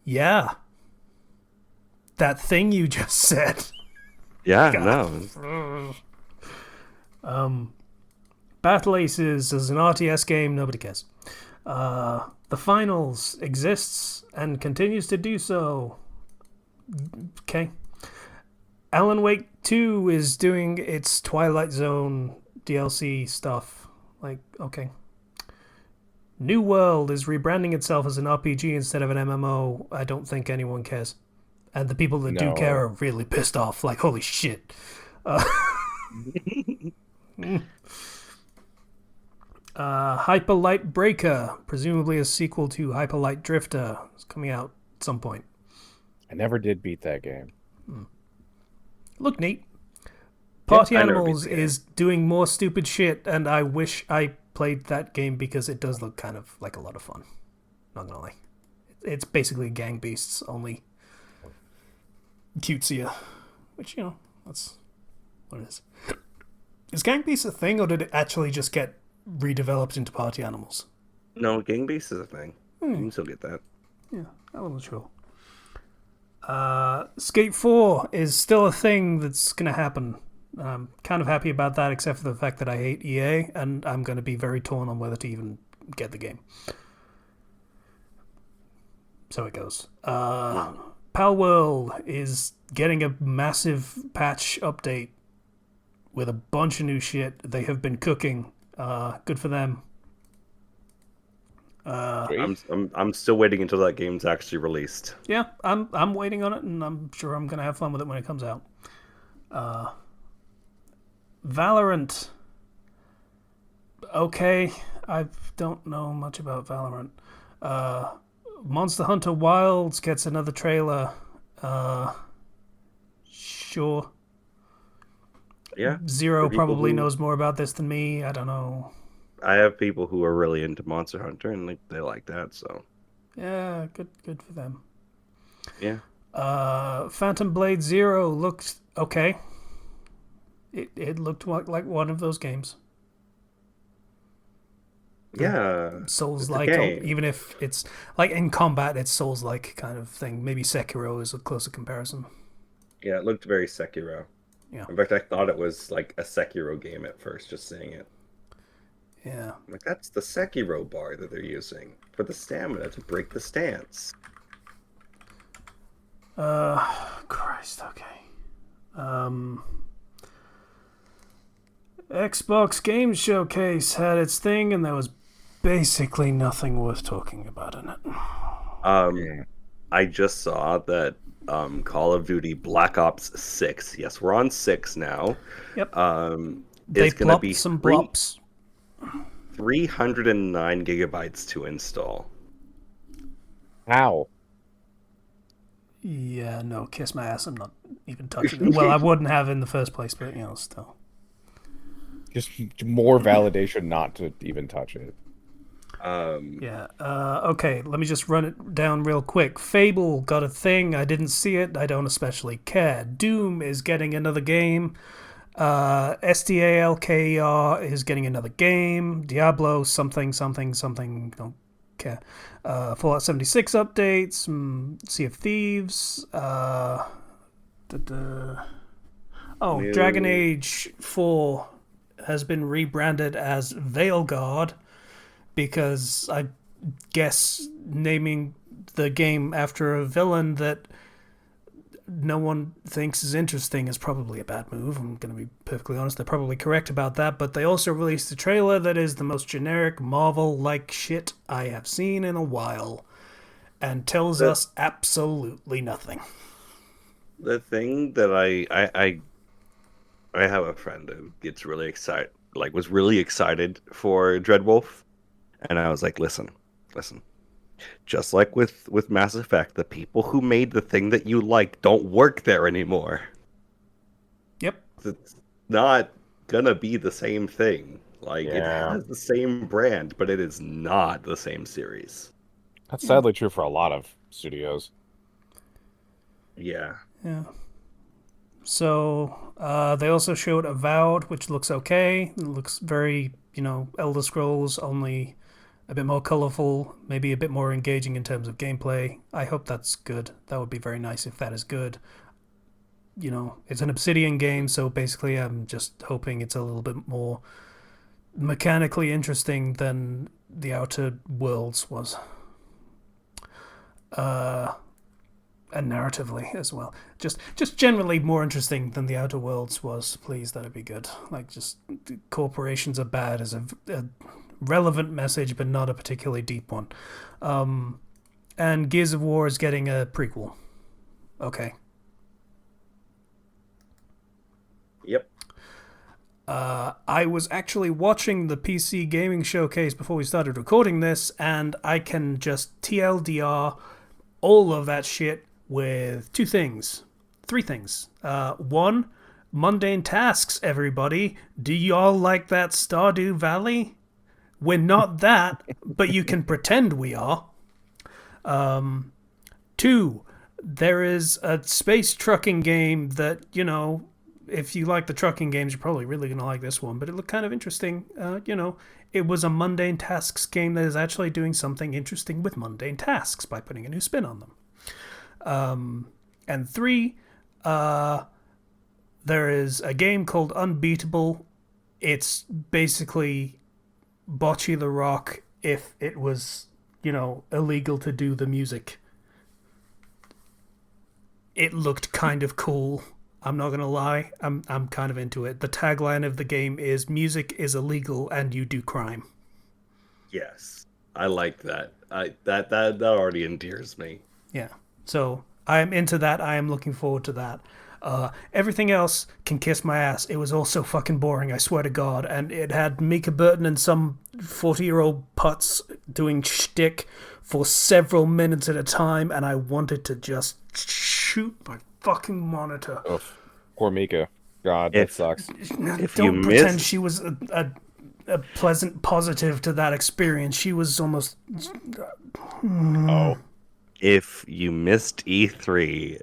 yeah, that thing you just said. Yeah, God. no, Battle Aces is an RTS game, nobody cares. The Finals exists and continues to do so. Okay. Alan Wake 2 is doing its Twilight Zone DLC stuff. Like, okay. New World is rebranding itself as an RPG instead of an MMO. I don't think anyone cares. And the people that do No. care are really pissed off. Like, holy shit. Hyper Light Breaker, presumably a sequel to Hyper Light Drifter, is coming out at some point. I never did beat that game. Look neat. Party I never beat Animals the game. is doing more stupid shit, and I wish I played that game because it does look kind of like a lot of fun. Not gonna lie. It's basically Gang Beasts, only cutesier. Which, that's what it is. Is Gang Beasts a thing, or did it actually just get redeveloped into Party Animals? no. Gang Beasts is a thing. You can still get that. Yeah, I wasn't sure. Skate 4 is still a thing that's going to happen. I'm kind of happy about that, except for the fact that I hate EA, and I'm going to be very torn on whether to even get the game. So it goes. Pal World is getting a massive patch update with a bunch of new shit they have been cooking. Good for them. I'm still waiting until that game's actually released. Yeah, I'm waiting on it, and I'm sure I'm gonna have fun with it when it comes out. Valorant. Okay, I don't know much about Valorant. Monster Hunter Wilds gets another trailer. Sure. Yeah. Zero probably who, knows more about this than me. I don't know. I have people who are really into Monster Hunter and they like that, so Yeah, good for them. yeah. Phantom Blade Zero looked okay. It looked like one of those games. Yeah. Souls It's a like, game. even if it's like in combat, it's Souls like kind of thing. Maybe Sekiro is a closer comparison. Yeah, it looked very Sekiro. Yeah. In fact, I thought it was like a Sekiro game at first, just seeing it. Yeah. I'm like, that's the Sekiro bar that they're using for the stamina to break the stance. Christ, okay. Xbox Game Showcase had its thing, and there was basically nothing worth talking about in it. Yeah. I just saw that Call of Duty Black Ops 6. Yes, we're on 6 now. Yep. They Is going to be some blops. 309 gigabytes to install. How? Yeah, no, kiss my ass. I'm not even touching it. Well, I wouldn't have in the first place, but still. Just more validation not to even touch it. Yeah. Okay, let me just run it down real quick. Fable got a thing. I didn't see it. I don't especially care. Doom is getting another game. SDALKER is getting another game. Diablo something. Don't care. Fallout 76 updates. Sea of Thieves. Dragon Age 4 has been rebranded as Veilguard because I guess naming the game after a villain that no one thinks is interesting is probably a bad move. I'm going to be perfectly honest. They're probably correct about that, but they also released a trailer that is the most generic Marvel-like shit I have seen in a while and tells us absolutely nothing. The thing that I have a friend who gets really excited, like was really excited for Dreadwolf, and I was like, listen. Just like with Mass Effect, the people who made the thing that you like don't work there anymore. Yep. It's not gonna be the same thing. Like it has the same brand, but it is not the same series. That's sadly true for a lot of studios. Yeah. Yeah. So they also showed Avowed, which looks okay. It looks very, Elder Scrolls, only a bit more colorful, maybe a bit more engaging in terms of gameplay. I hope that's good. That would be very nice if that is good. It's an Obsidian game, so basically I'm just hoping it's a little bit more mechanically interesting than the Outer Worlds was. And narratively as well. Just generally more interesting than the Outer Worlds was. Please, that'd be good. Like, just corporations are bad as a relevant message, but not a particularly deep one. And Gears of War is getting a prequel. Okay. Yep. I was actually watching the PC Gaming Showcase before we started recording this, and I can just TLDR all of that shit with three things. One, mundane tasks, everybody. Do y'all like that Stardew Valley? We're not that, but you can pretend we are. Two, there is a space trucking game that, if you like the trucking games, you're probably really gonna like this one. But it looked kind of interesting. It was a mundane tasks game that is actually doing something interesting with mundane tasks by putting a new spin on them. And 3, there is a game called Unbeatable. It's basically Bocce the Rock if it was, illegal to do the music. It looked kind of cool. I'm not gonna lie. I'm kind of into it. The tagline of the game is "Music is illegal and you do crime." Yes, I like that. That already endears me. Yeah. So I am into that. I am looking forward to that. Everything else can kiss my ass. It was all so fucking boring, I swear to God. And it had Mika Burton and some 40-year-old putz doing shtick for several minutes at a time, and I wanted to just shoot my fucking monitor. Oof. Poor Mika. God, that sucks. Don't pretend she was a pleasant positive to that experience. She was almost... Oh. If you missed E3,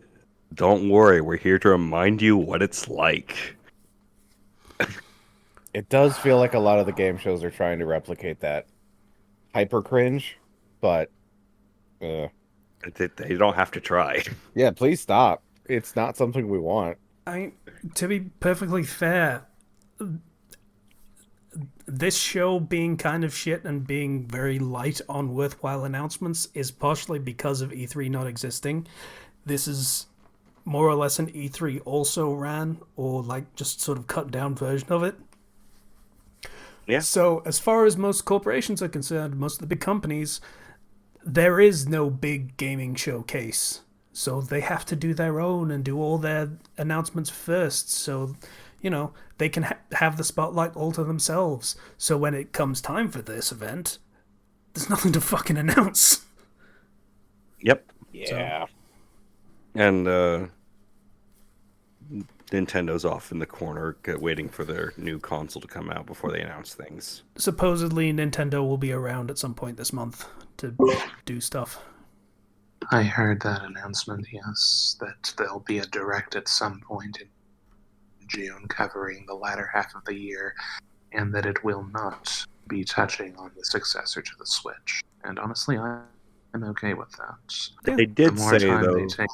don't worry. We're here to remind you what it's like. It does feel like a lot of the game shows are trying to replicate that hyper cringe, but They don't have to try. yeah, please stop. It's not something we want. To be perfectly fair, this show being kind of shit and being very light on worthwhile announcements is partially because of E3 not existing. This is more or less an E3 also ran, or like just sort of cut down version of it. Yeah. So as far as most corporations are concerned, most of the big companies, there is no big gaming showcase. So they have to do their own and do all their announcements first. So, they can have the spotlight all to themselves. So when it comes time for this event, there's nothing to fucking announce. Yep. Yeah. And Nintendo's off in the corner waiting for their new console to come out before they announce things. Supposedly Nintendo will be around at some point this month to do stuff. I heard that announcement, yes, that there'll be a direct at some point in June covering the latter half of the year, and that it will not be touching on the successor to the Switch. And honestly, I'm okay with that. Yeah. They did The more say, time though... they take.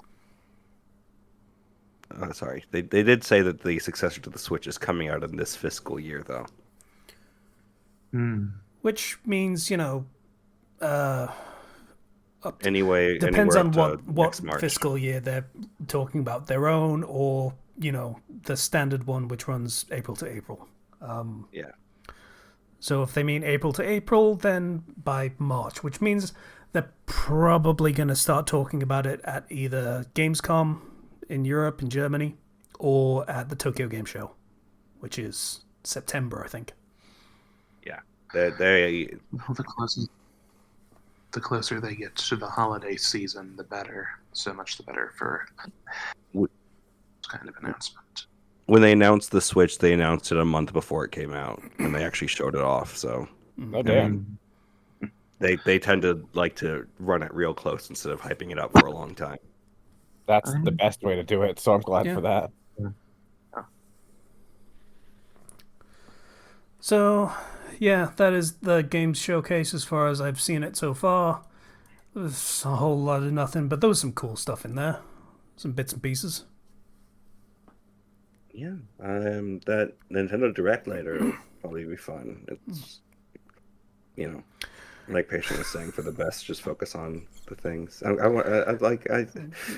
Sorry. They did say that the successor to the Switch is coming out in this fiscal year, though. Which means, Anyway, depends on at, what next March. fiscal year they're talking about, their own or the standard one, which runs April to April. Yeah. So if they mean April to April, then by March, which means they're probably going to start talking about it at either Gamescom in Europe, in Germany, or at the Tokyo Game Show, which is September, I think. Yeah. They Well, the closer they get to the holiday season, the better. So much the better for this kind of announcement. When they announced the Switch, they announced it a month before it came out, and they actually showed it off. So, Oh, damn. they tend to like to run it real close instead of hyping it up for a long time. That's the best way to do it, so I'm glad for that. So, yeah, that is the games showcase as far as I've seen it so far. There's a whole lot of nothing, but there was some cool stuff in there. Some bits and pieces. Yeah, that Nintendo Direct later will probably be fun. It's, like Patient was saying, for the best, just focus on the things.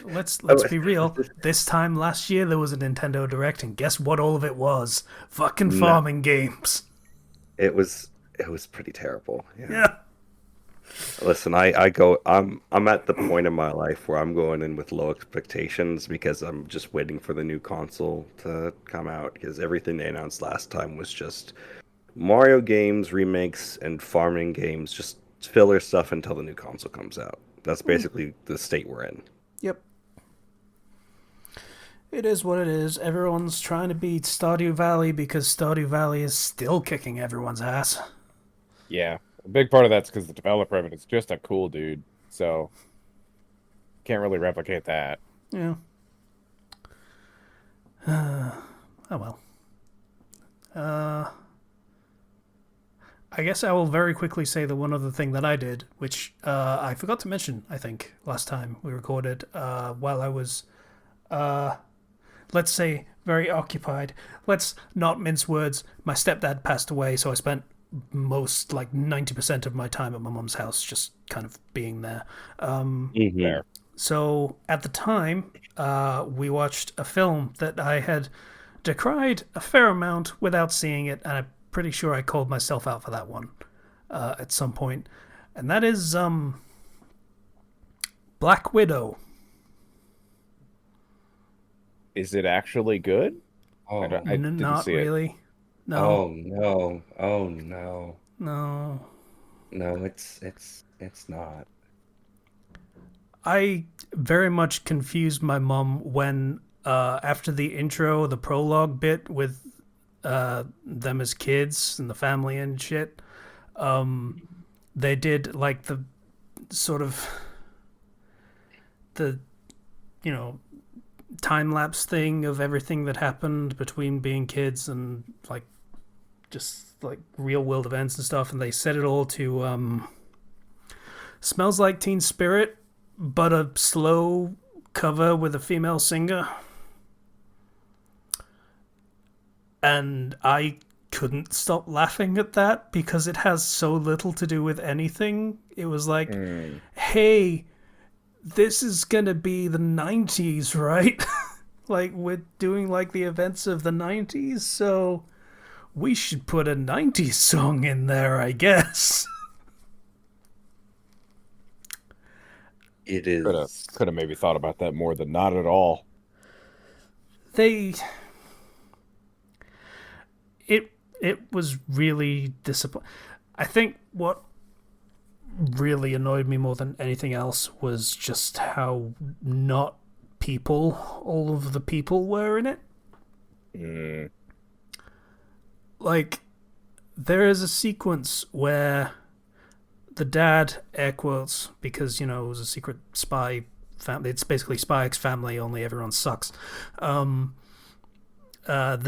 Let's be real. This time last year there was a Nintendo Direct, and guess what? All of it was fucking farming games. It was pretty terrible. Yeah. Listen, I'm at the point in my life where I'm going in with low expectations because I'm just waiting for the new console to come out, because everything they announced last time was just Mario games, remakes, and farming games, just filler stuff until the new console comes out. That's basically the state we're in. Yep. It is what it is. Everyone's trying to beat Stardew Valley because Stardew Valley is still kicking everyone's ass. Yeah. A big part of that's because the developer of it is just a cool dude. So, can't really replicate that. Yeah. Oh well. Uh, I guess I will very quickly say the one other thing that I did, which I forgot to mention, I think, last time we recorded, while I was, uh, let's say, very occupied. Let's not mince words. My stepdad passed away, so I spent most, like 90% of my time at my mum's house just kind of being there. Mhm. There. So at the time, we watched a film that I had decried a fair amount without seeing it, and I'm pretty sure I called myself out for that one at some point, and that is Black Widow. Is it actually good? Oh, I didn't Not see it. really. No, oh no. Oh no. no. No, it's not. I very much confused my mum when, after the intro, the prologue bit with them as kids and the family and shit, they did like the sort of the, you know, time lapse thing of everything that happened between being kids and like just like real world events and stuff, and they set it all to Smells Like Teen Spirit, but a slow cover with a female singer. And I couldn't stop laughing at that because it has so little to do with anything. It was like, hey, this is gonna be the 90s, right? Like, we're doing like the events of the 90s, so we should put a 90s song in there, I guess. It is. Could have maybe thought about that more than not at all. It was really disappointing. I think what really annoyed me more than anything else was just how not people all of the people were in it. Mm. Like, there is a sequence where the dad, air quotes, because, you know, it was a secret spy family. It's basically Spy X Family, only everyone sucks. The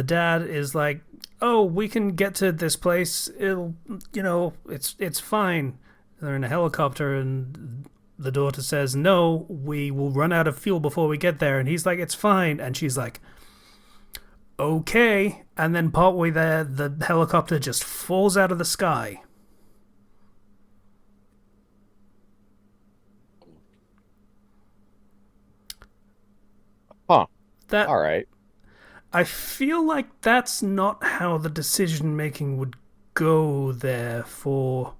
dad is like, oh, we can get to this place. It'll, you know, it's fine. They're in a helicopter, and the daughter says, no, we will run out of fuel before we get there. And he's like, it's fine. And she's like, okay. And then partway there, the helicopter just falls out of the sky. Huh. That All right. I feel like that's not how the decision making would go there for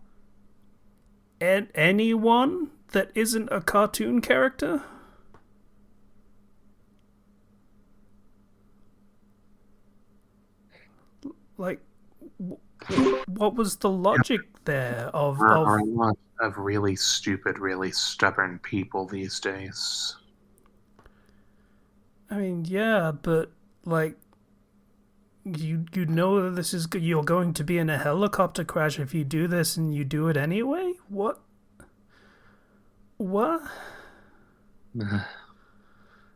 anyone that isn't a cartoon character. Like, what was the logic there of There are a lot of really stupid, really stubborn people these days. I mean, yeah, but like, you know that this is you're going to be in a helicopter crash if you do this, and you do it anyway. What?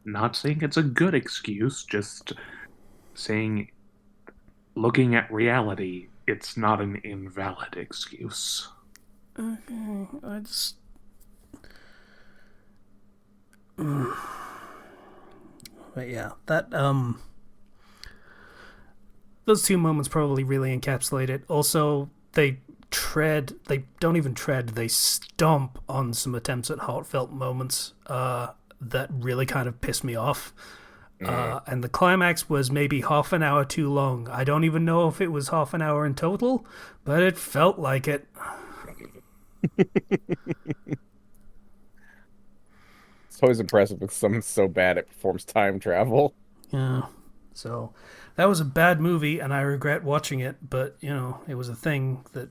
Not saying it's a good excuse, just saying, looking at reality, it's not an invalid excuse. Okay, I just. But yeah, that those two moments probably really encapsulate it. Also, they don't even tread, they stomp on some attempts at heartfelt moments that really kind of pissed me off. And the climax was maybe half an hour too long. I don't even know if it was half an hour in total, but it felt like it. It's always impressive when someone's so bad it performs time travel. Yeah. So that was a bad movie, and I regret watching it, but, you know, it was a thing that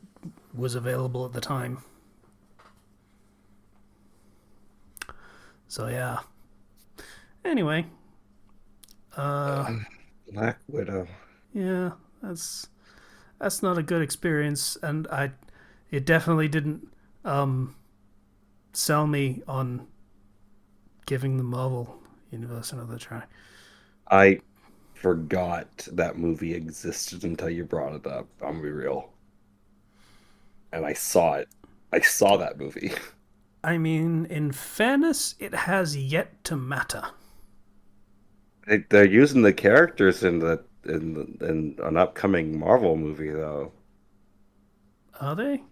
was available at the time. So, yeah. Anyway. Black Widow. Yeah, that's not a good experience, and it definitely didn't sell me on giving the Marvel universe another try. I forgot that movie existed until you brought it up. I'm gonna be real. And I saw it. I saw that movie. I mean, in fairness, it has yet to matter. They're using the characters in an upcoming Marvel movie though. Are they?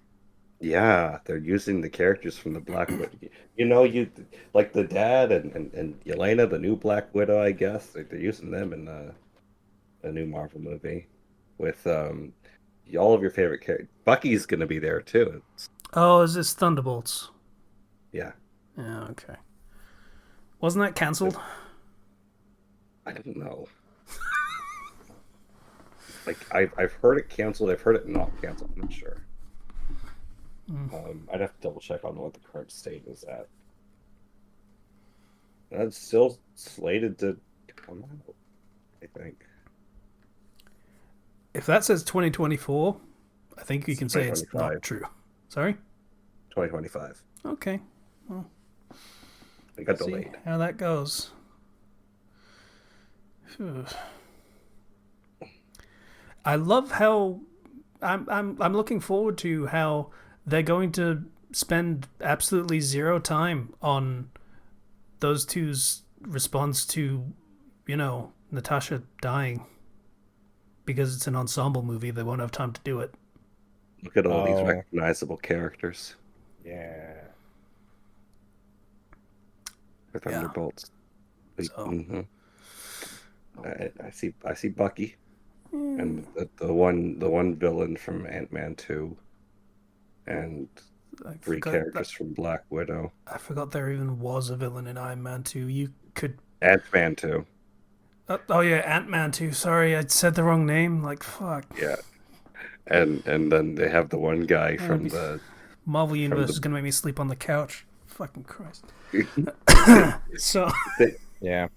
Yeah, they're using the characters from the Black Widow. You know, you like the dad and Yelena, the new Black Widow, I guess. They're using them in a new Marvel movie with all of your favorite characters. Bucky's gonna be there too. Oh, is this Thunderbolts? Yeah, Yeah, okay. Wasn't that cancelled? I don't know. Like I've heard it canceled. I've heard it not canceled. I'm not sure. I'd have to double check on what the current state is at. That's still slated to come out, I think. If that says 2024, I think you can say it's not 2025. true. Sorry? 2025. Okay. It got See delayed. how that goes. Phew. I love how I'm looking forward to how they're going to spend absolutely zero time on those two's response to, Natasha dying. Because it's an ensemble movie, they won't have time to do it. Look at all these Oh. recognizable characters. Yeah. For Yeah. Thunderbolts. So- Mhm. I see Bucky and the one villain from Ant-Man 2 and I three forgot characters from Black Widow. I forgot there even was a villain in Iron Man 2. You could. Ant-Man 2. Oh yeah, Ant Man 2. Sorry, I said the wrong name. Like, fuck. Yeah. And then they have the one guy from be- the Marvel Universe the- is gonna make me sleep on the couch. Fucking Christ. they, So. Yeah.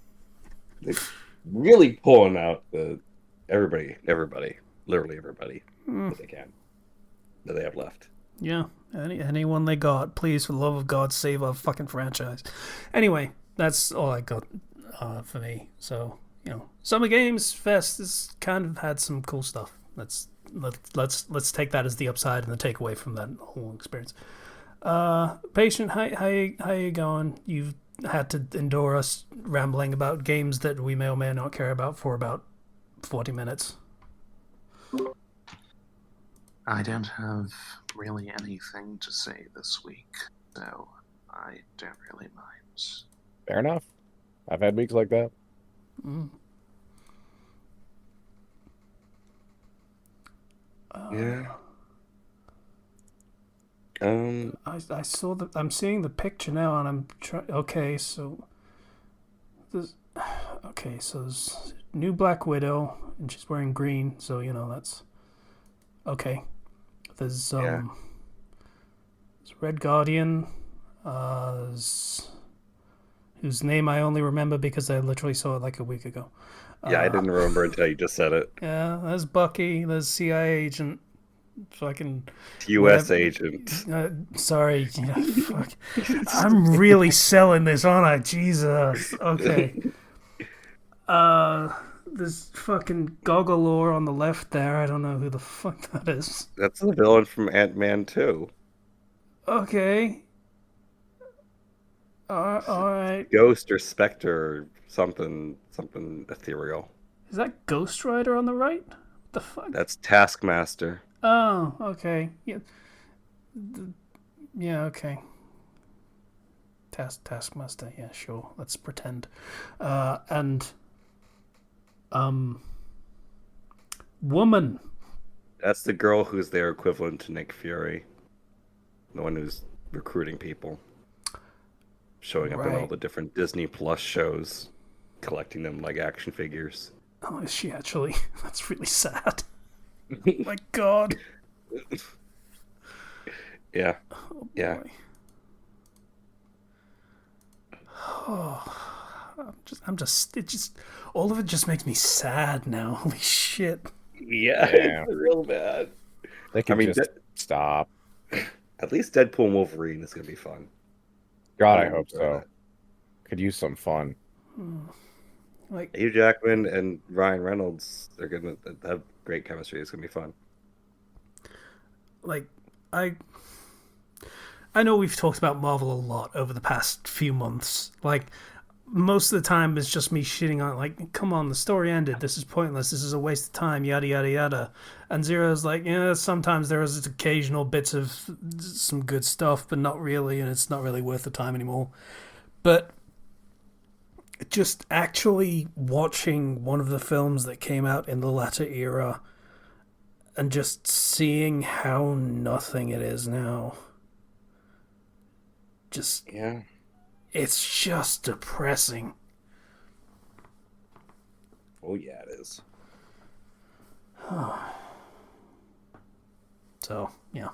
they really pulling out everybody, literally everybody that they can that they have left. Yeah, anyone they got, please, for the love of God, save our fucking franchise. Anyway, that's all I got for me. So, Summer Games Fest has kind of had some cool stuff. Let's take that as the upside and the takeaway from that whole experience. Patient, how you going? You've had to endure us rambling about games that we may or may not care about for about 40 minutes. I don't have really anything to say this week, so I don't really mind. Fair enough. I've had weeks like that. Yeah. I saw that. I'm seeing the picture now, and I'm trying. Okay, so there's new Black Widow, and she's wearing green. So that's okay. There's Yeah. there's Red Guardian, whose name I only remember because I literally saw it like a week ago. Yeah, I didn't remember until you just said it. Yeah, there's Bucky. There's CIA agent. Fucking U.S. whatever. agent. Sorry. Yeah, fuck. I'm really selling this, aren't I? Jesus. Okay. There's fucking Goggalore on the left there. I don't know who the fuck that is. That's the villain from Ant-Man 2. Okay. Alright. Ghost or Spectre or something ethereal. Is that Ghost Rider on the right? What the fuck? That's Taskmaster. Oh, okay. Yeah. Yeah, okay. Taskmaster, yeah, sure. Let's pretend. Woman. That's the girl who's their equivalent to Nick Fury. The one who's recruiting people. Showing up in all Right. the different Disney Plus shows. Collecting them like action figures. Oh, is she actually? That's really sad. My God. Yeah. Oh, Yeah. boy. Oh, it just, all of it just makes me sad now. Holy shit. Yeah, Yeah. it's real bad. They can I mean, just stop. At least Deadpool and Wolverine is going to be fun. God, I I'm hope enjoy so. that. Could use some fun. Like, Hugh Jackman and Ryan Reynolds are gonna have great chemistry. It's gonna be fun. like I I know we've talked about Marvel a lot over the past few months. Like, most of the time it's just me shitting on it, like, come on, the story ended, this is pointless, this is a waste of time, yada yada yada. And Zero's like, yeah, sometimes there is occasional bits of some good stuff, but not really, and it's not really worth the time anymore. But just actually watching one of the films that came out in the latter era and just seeing how nothing it is now, just, Yeah. it's just depressing. Oh yeah, it is. So, yeah.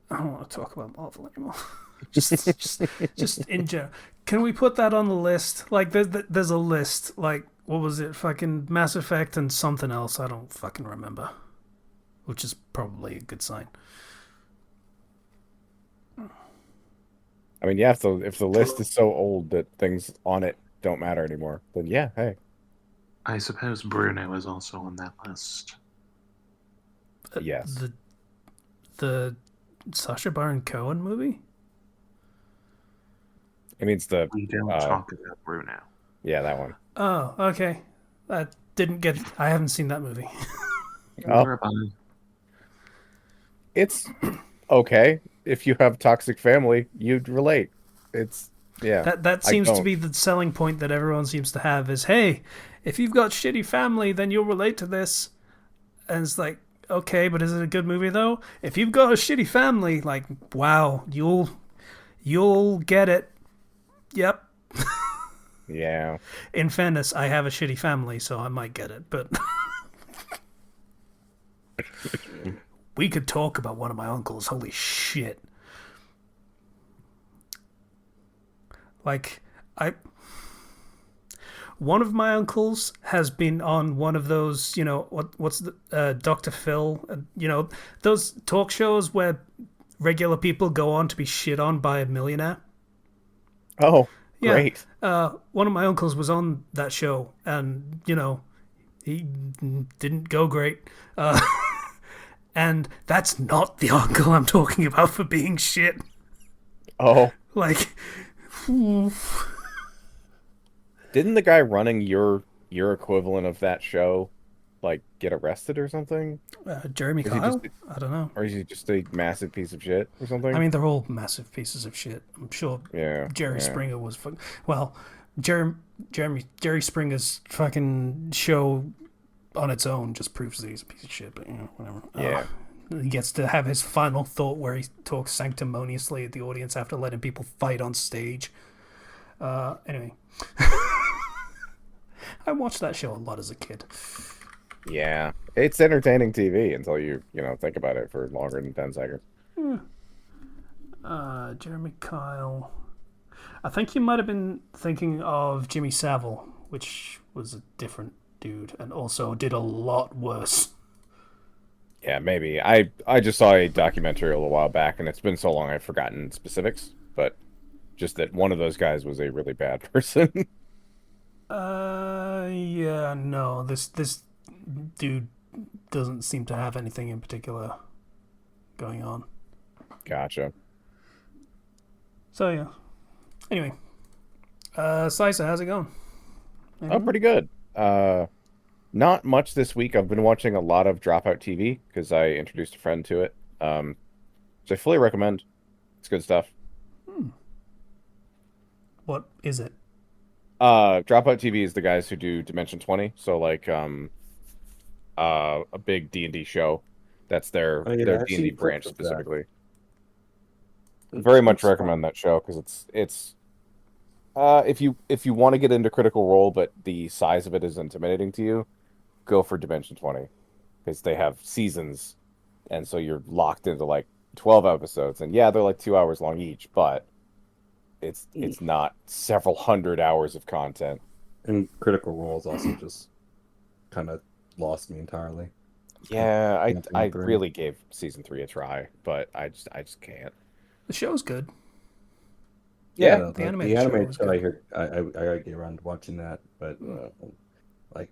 I don't want to talk about Marvel anymore. just in general. Can we put that on the list? Like, there's a list. Like, what was it? Fucking Mass Effect and something else. I don't fucking remember. Which is probably a good sign. I mean, yeah, if the list is so old that things on it don't matter anymore, then yeah, hey. I suppose Bruno is also on that list. Yes. The Sacha Baron Cohen movie? It means the We don't talk about Bruno. yeah, that one. Oh, okay. I didn't get. I haven't seen that movie. Oh. Neither have I. It's okay. If you have toxic family, you'd relate. It's yeah. That I seems to don't. be the selling point that everyone seems to have is, hey, if you've got shitty family, then you'll relate to this. And it's like, okay, but is it a good movie though? If you've got a shitty family, like, wow, you'll get it. Yep. Yeah. In fairness, I have a shitty family, so I might get it, but we could talk about one of my uncles. Holy shit. Like, one of my uncles has been on one of those, what's the Dr. Phil, those talk shows where regular people go on to be shit on by a millionaire. Oh, Yeah. great. One of my uncles was on that show, and he didn't go great. And that's not the uncle I'm talking about for being shit. Oh, Like, didn't the guy running your equivalent of that show like get arrested or something? Jeremy Is he Kyle? just- I don't know. Or is he just a massive piece of shit or something? I mean, they're all massive pieces of shit. I'm sure yeah. Jerry yeah. Springer was well, Jerry Springer's fucking show on its own just proves that he's a piece of shit. But whatever. Yeah. He gets to have his final thought where he talks sanctimoniously at the audience after letting people fight on stage. Anyway, I watched that show a lot as a kid. Yeah. It's entertaining TV until you think about it for longer than 10 seconds. Jeremy Kyle. I think you might have been thinking of Jimmy Savile, which was a different dude and also did a lot worse. Yeah, maybe. I just saw a documentary a little while back, and it's been so long I've forgotten specifics, but just that one of those guys was a really bad person. Yeah, no, this dude doesn't seem to have anything in particular going on. Gotcha. So yeah. Anyway, Sisa, how's it going? Oh, pretty good. Not much this week. I've been watching a lot of Dropout TV because I introduced a friend to it. So I fully recommend. It's good stuff. What is it? Dropout TV is the guys who do Dimension 20. So like a big D&D show. That's their Oh, yeah, their I've D&D seen branch clips of that. specifically. Very much recommend that show because it's if you want to get into Critical Role but the size of it is intimidating to you, go for Dimension 20 because they have seasons, and so you're locked into like 12 episodes, and yeah, they're like 2 hours long each, but it's not several hundred hours of content. And Critical Role is also just kind of lost me entirely. Yeah, Can't I think through. really gave season 3 a try, but I just can't. The show's good. Yeah, Yeah. no, The the animated show animated was show I good. hear I get around to watching that, but like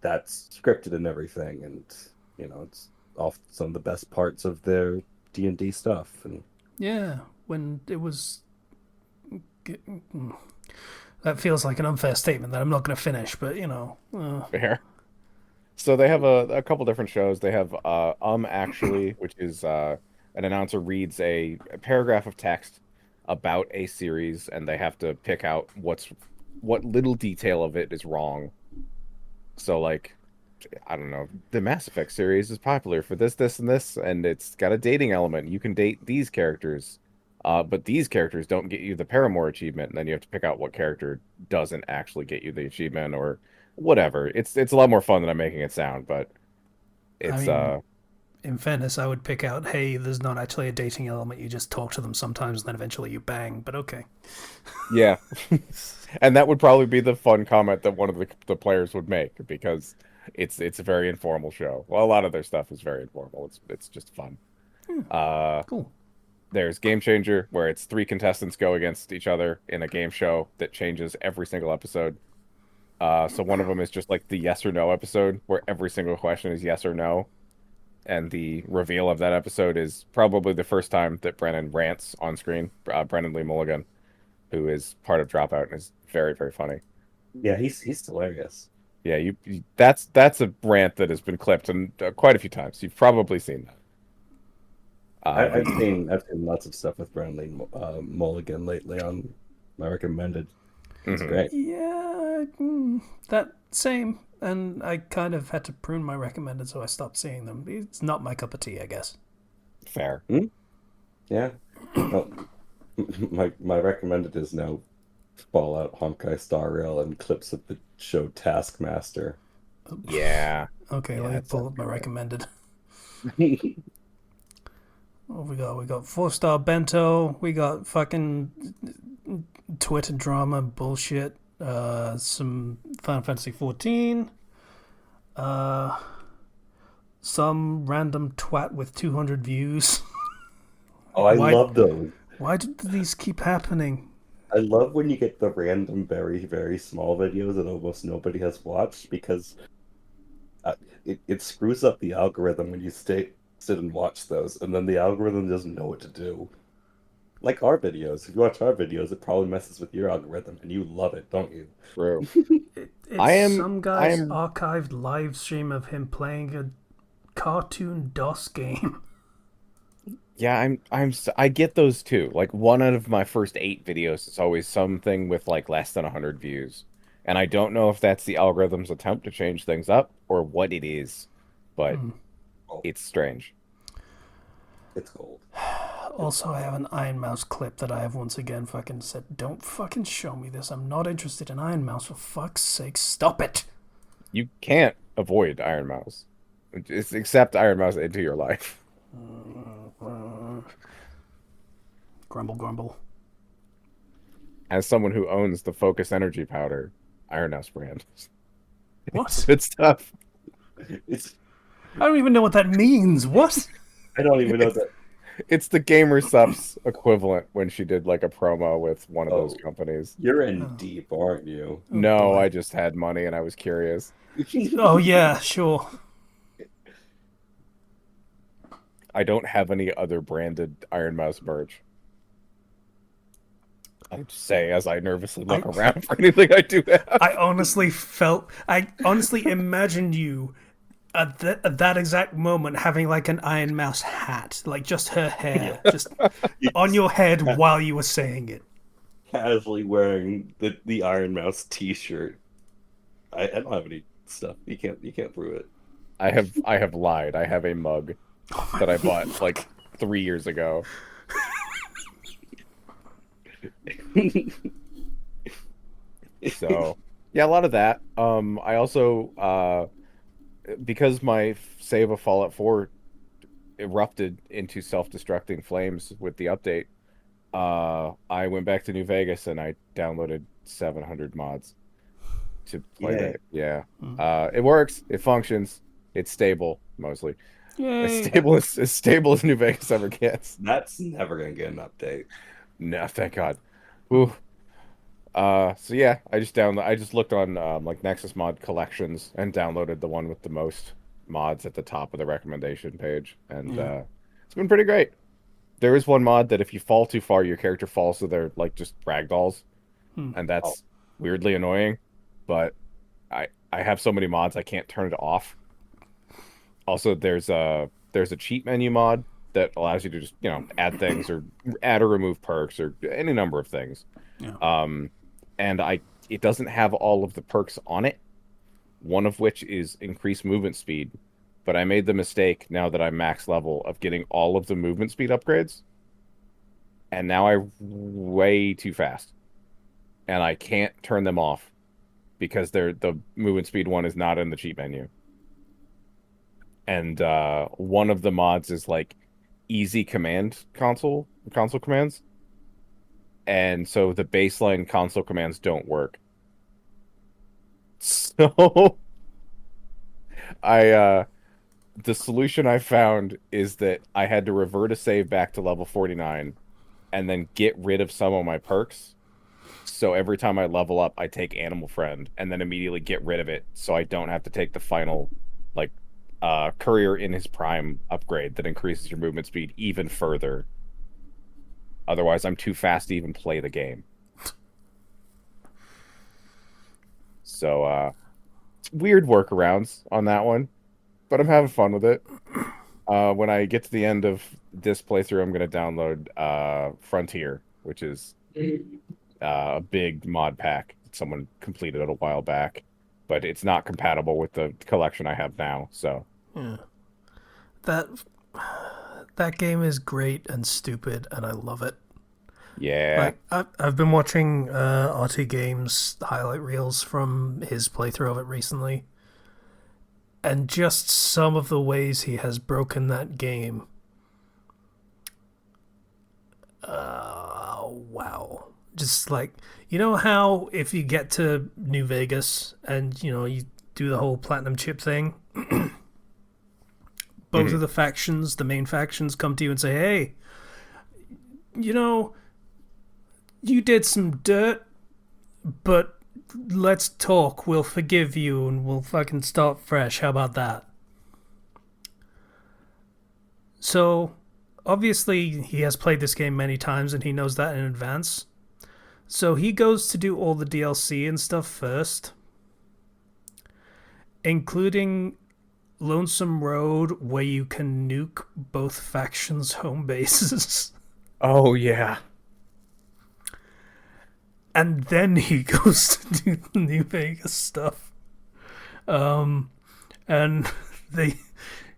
that's scripted and everything, and it's off some of the best parts of their D&D stuff, and Yeah, when it was. That feels like an unfair statement that I'm not going to finish, but Fair. So they have a couple different shows. They have Actually, which is an announcer reads a paragraph of text about a series, and they have to pick out what little detail of it is wrong. So like, I don't know, the Mass Effect series is popular for this, this, and this, and it's got a dating element. You can date these characters, but these characters don't get you the Paramour achievement, and then you have to pick out what character doesn't actually get you the achievement or whatever. It's a lot more fun than I'm making it sound, but I it's mean, in fairness, I would pick out, hey, there's not actually a dating element. You just talk to them sometimes, and then eventually you bang. But okay. yeah. And that would probably be the fun comment that one of the players would make because it's a very informal show. Well, a lot of their stuff is very informal. It's just fun. Uh, Cool. there's Game Changer, where it's three contestants go against each other in a game show that changes every single episode. So one of them is just like the yes or no episode, where every single question is yes or no, and the reveal of that episode is probably the first time that Brennan rants on screen. Brennan Lee Mulligan, who is part of Dropout and is very, very funny. yeah, he's hilarious. Yeah, that's a rant that has been clipped and quite a few times. You've probably seen that. I've seen lots of stuff with Brandley Mulligan lately on my recommended. It's Mhm. great. Yeah, that same. And I kind of had to prune my recommended, so I stopped seeing them. It's not my cup of tea, I guess. Fair. Yeah. Well, my recommended is now Fallout Honkai Star Rail and clips of the show Taskmaster. Yeah. Okay, Yeah, let me that's pull a up my good one. recommended. What we got? We got 4-star bento. We got fucking Twitter drama bullshit. Some Final Fantasy 14. Some random twat with 200 views. Oh, I Why- love those. Why do these keep happening? I love when you get the random, very, very small videos that almost nobody has watched because it screws up the algorithm when you sit and watch those, and then the algorithm doesn't know what to do. Like our videos. If you watch our videos, it probably messes with your algorithm, and you love it, don't you? True. It's I am- some I guy's am- archived live stream of him playing a cartoon DOS game. Yeah, I get those too. Like one out of my first 8 videos is always something with like less than 100 views. And I don't know if that's the algorithm's attempt to change things up or what it is, but it's strange. It's gold. Also, I have an Iron Mouse clip that I have once again fucking said, don't fucking show me this. I'm not interested in Iron Mouse. For fuck's sake, stop it. You can't avoid Iron Mouse. Just accept Iron Mouse into your life. Grumble, grumble. As someone who owns the Focus Energy Powder Iron Mouse brand. What? Good stuff. It's I don't even know what that means. What? I don't even know that. It's the Gamer Supps equivalent when she did like a promo with one of those Oh. companies. You're in deep, aren't you? No, boy. I just had money and I was curious. Oh, yeah, sure. I don't have any other branded Iron Mouse merch. I just say as I nervously look around for anything I do have. I honestly imagined you at that exact moment having like an Iron Mouse hat, like just her hair, just on your head while you were saying it. Casually wearing the Iron Mouse T-shirt. I don't have any stuff. You can't prove it. I have lied. I have a mug that I bought like 3 years ago. So yeah, a lot of that. I also because my save of Fallout 4 erupted into self-destructing flames with the update, I went back to New Vegas and I downloaded 700 mods to play Yay. that. Yeah. It works, it functions, it's stable mostly. Yay. As stable as New Vegas ever gets. That's never gonna get an update. No, thank God. Ooh. So yeah, I just looked on like Nexus Mod collections and downloaded the one with the most mods at the top of the recommendation page, and Yeah. it's been pretty great. There is one mod that if you fall too far, your character falls to their like just ragdolls, Hmm. and Oh, that's weirdly annoying. But I have so many mods I can't turn it off. Also, there's a cheat menu mod that allows you to just add things or add or remove perks or any number of things. Yeah. Um, and it doesn't have all of the perks on it. One of which is increased movement speed. But I made the mistake now that I'm max level of getting all of the movement speed upgrades, and now I'm way too fast, and I can't turn them off because the movement speed one is not in the cheat menu. And one of the mods is like easy console commands, and so the baseline console commands don't work. So I the solution I found is that I had to revert a save back to level 49 and then get rid of some of my perks. So every time I level up, I take Animal Friend and then immediately get rid of it so I don't have to take the final like Courier in his prime upgrade that increases your movement speed even further. Otherwise, I'm too fast to even play the game. So weird workarounds on that one, but I'm having fun with it. When I get to the end of this playthrough, I'm going to download Frontier, which is a big mod pack that someone completed it a while back, but it's not compatible with the collection I have now. So Yeah. That that game is great and stupid, and I love it. yeah, Like I've been watching RT Games highlight reels from his playthrough of it recently, and just some of the ways he has broken that game. Wow. Just like, you know how if you get to New Vegas and you do the whole platinum chip thing, both of Mhm. the factions, the main factions, come to you and say, "Hey, you know, you did some dirt, but let's talk. We'll forgive you and we'll fucking start fresh. How about that?" So, obviously, he has played this game many times and he knows that in advance. So, he goes to do all the DLC and stuff first, including Lonesome Road, where you can nuke both factions' home bases. Oh yeah. And then he goes to do the New Vegas stuff. And they,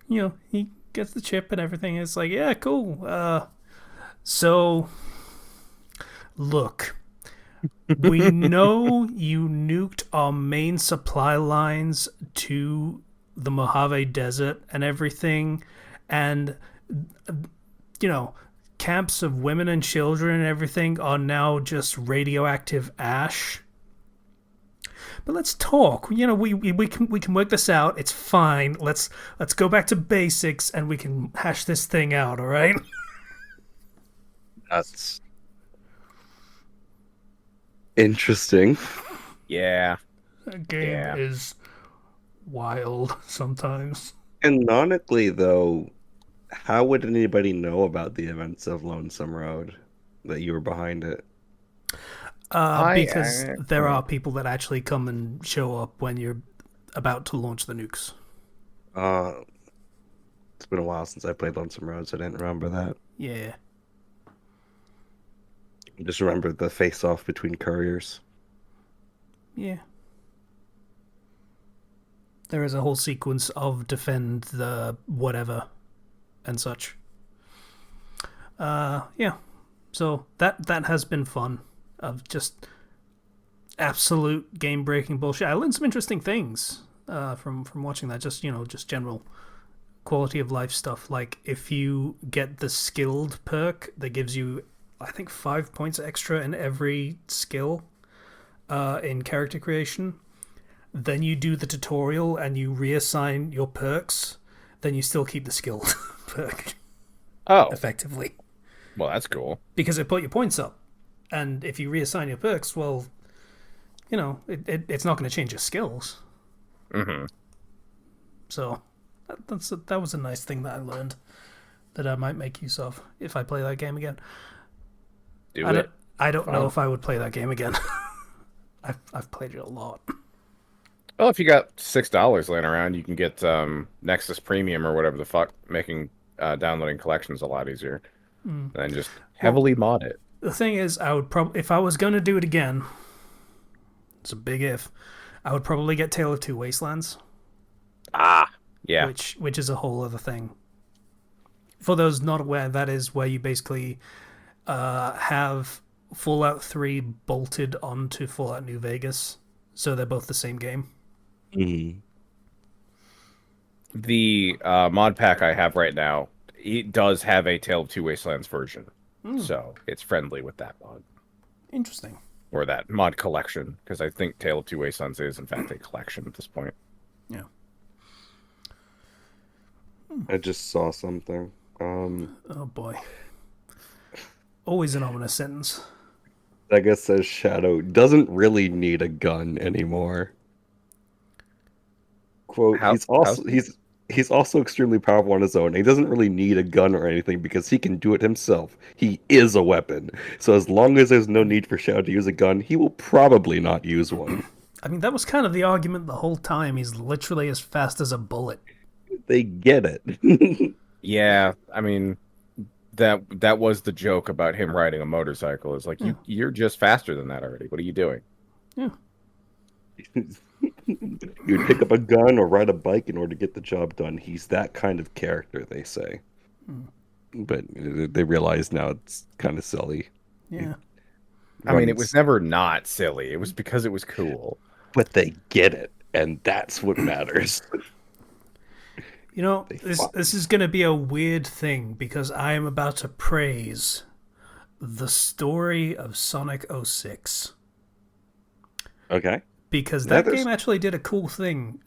he gets the chip and everything. It's like, yeah, cool. So, look, we know you nuked our main supply lines to the Mojave Desert and everything, and you know, camps of women and children and everything are now just radioactive ash. But let's talk. We can work this out. It's fine. Let's go back to basics and we can hash this thing out. All right. that's interesting. Yeah. That game Yeah. is wild sometimes. Canonically, though, how would anybody know about the events of Lonesome Road that you were behind it? Because there I are people that actually come and show up when you're about to launch the nukes. Uh, it's been a while since I played Lonesome Road, so I didn't remember that. Yeah. I just remember the face-off between couriers. Yeah. There is a whole sequence of defend the whatever and such. Yeah. So that has been fun. Of just absolute game breaking bullshit. I learned some interesting things from watching that. Just general quality of life stuff. Like if you get the skilled perk that gives you, I think, 5 points extra in every skill in character creation. Then you do the tutorial and you reassign your perks. Then you still keep the skilled perk Oh, effectively well, that's cool. because it put your points up. And if you reassign your perks, well, it's not going to change your skills. Mm-hmm. So that was a nice thing that I learned that I might make use of if I play that game again. I don't know if I would play that game again. I've played it a lot. Well, if you got $6 laying around, you can get Nexus Premium or whatever the fuck, making downloading collections a lot easier. And then just heavily mod it. The thing is, I would probably, if I was going to do it again, it's a big if, I would probably get Tale of Two Wastelands. Yeah. Which is a whole other thing. For those not aware, that is where you basically have Fallout 3 bolted onto Fallout New Vegas, so they're both the same game. Mm-hmm. The mod pack I have right now, it does have a Tale of Two Wastelands version, so it's friendly with that mod. Interesting. Or that mod collection, because I think Tale of Two Wastelands is, in fact, a collection at this point. Yeah. I just saw something. Oh boy. Always an ominous sentence. I guess says Shadow doesn't really need a gun anymore. Quote, he's also extremely powerful on his own. He doesn't really need a gun or anything because he can do it himself. He is a weapon. So as long as there's no need for Shadow to use a gun, he will probably not use one. I mean, that was kind of the argument the whole time. He's literally as fast as a bullet. They get it. Yeah, I mean, that was the joke about him riding a motorcycle. Is like, you're just faster than that already. What are you doing? Yeah. You'd pick up a gun or ride a bike in order to get the job done. He's that kind of character, they say. But they realize now it's kind of silly. Yeah. I mean, it was never not silly. It was because it was cool. But they get it, and that's what matters. You know, this is going to be a weird thing because I am about to praise the story of Sonic 06. Okay. Because that game actually did a cool thing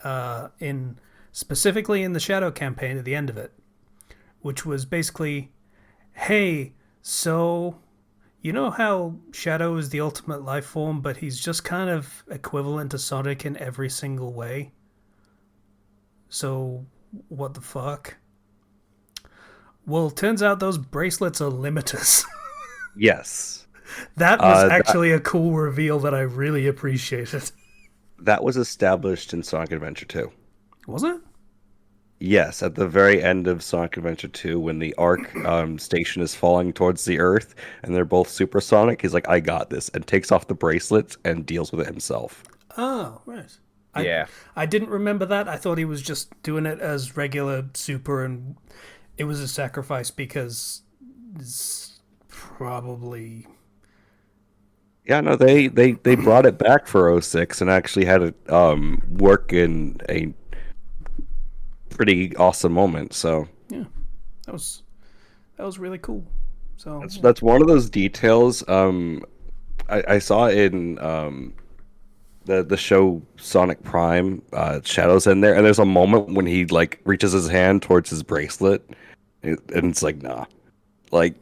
specifically in the Shadow campaign at the end of it, which was basically, hey, so you know how Shadow is the ultimate life form, but he's just kind of equivalent to Sonic in every single way? So what the fuck? Well, turns out those bracelets are limiters. Yes. That was actually a cool reveal that I really appreciated. That was established in Sonic Adventure 2. Was it? Yes, at the very end of Sonic Adventure 2, when the Ark station is falling towards the Earth, and they're both supersonic, he's like, I got this, and takes off the bracelets and deals with it himself. Oh, right. I didn't remember that. I thought he was just doing it as regular super, and it was a sacrifice because it's probably... Yeah, no, they brought it back for 06 and actually had it work in a pretty awesome moment. So yeah, that was really cool. So that's one of those details. I saw in the show Sonic Prime, Shadow's in there, and there's a moment when he like reaches his hand towards his bracelet, and it's like, nah. Like,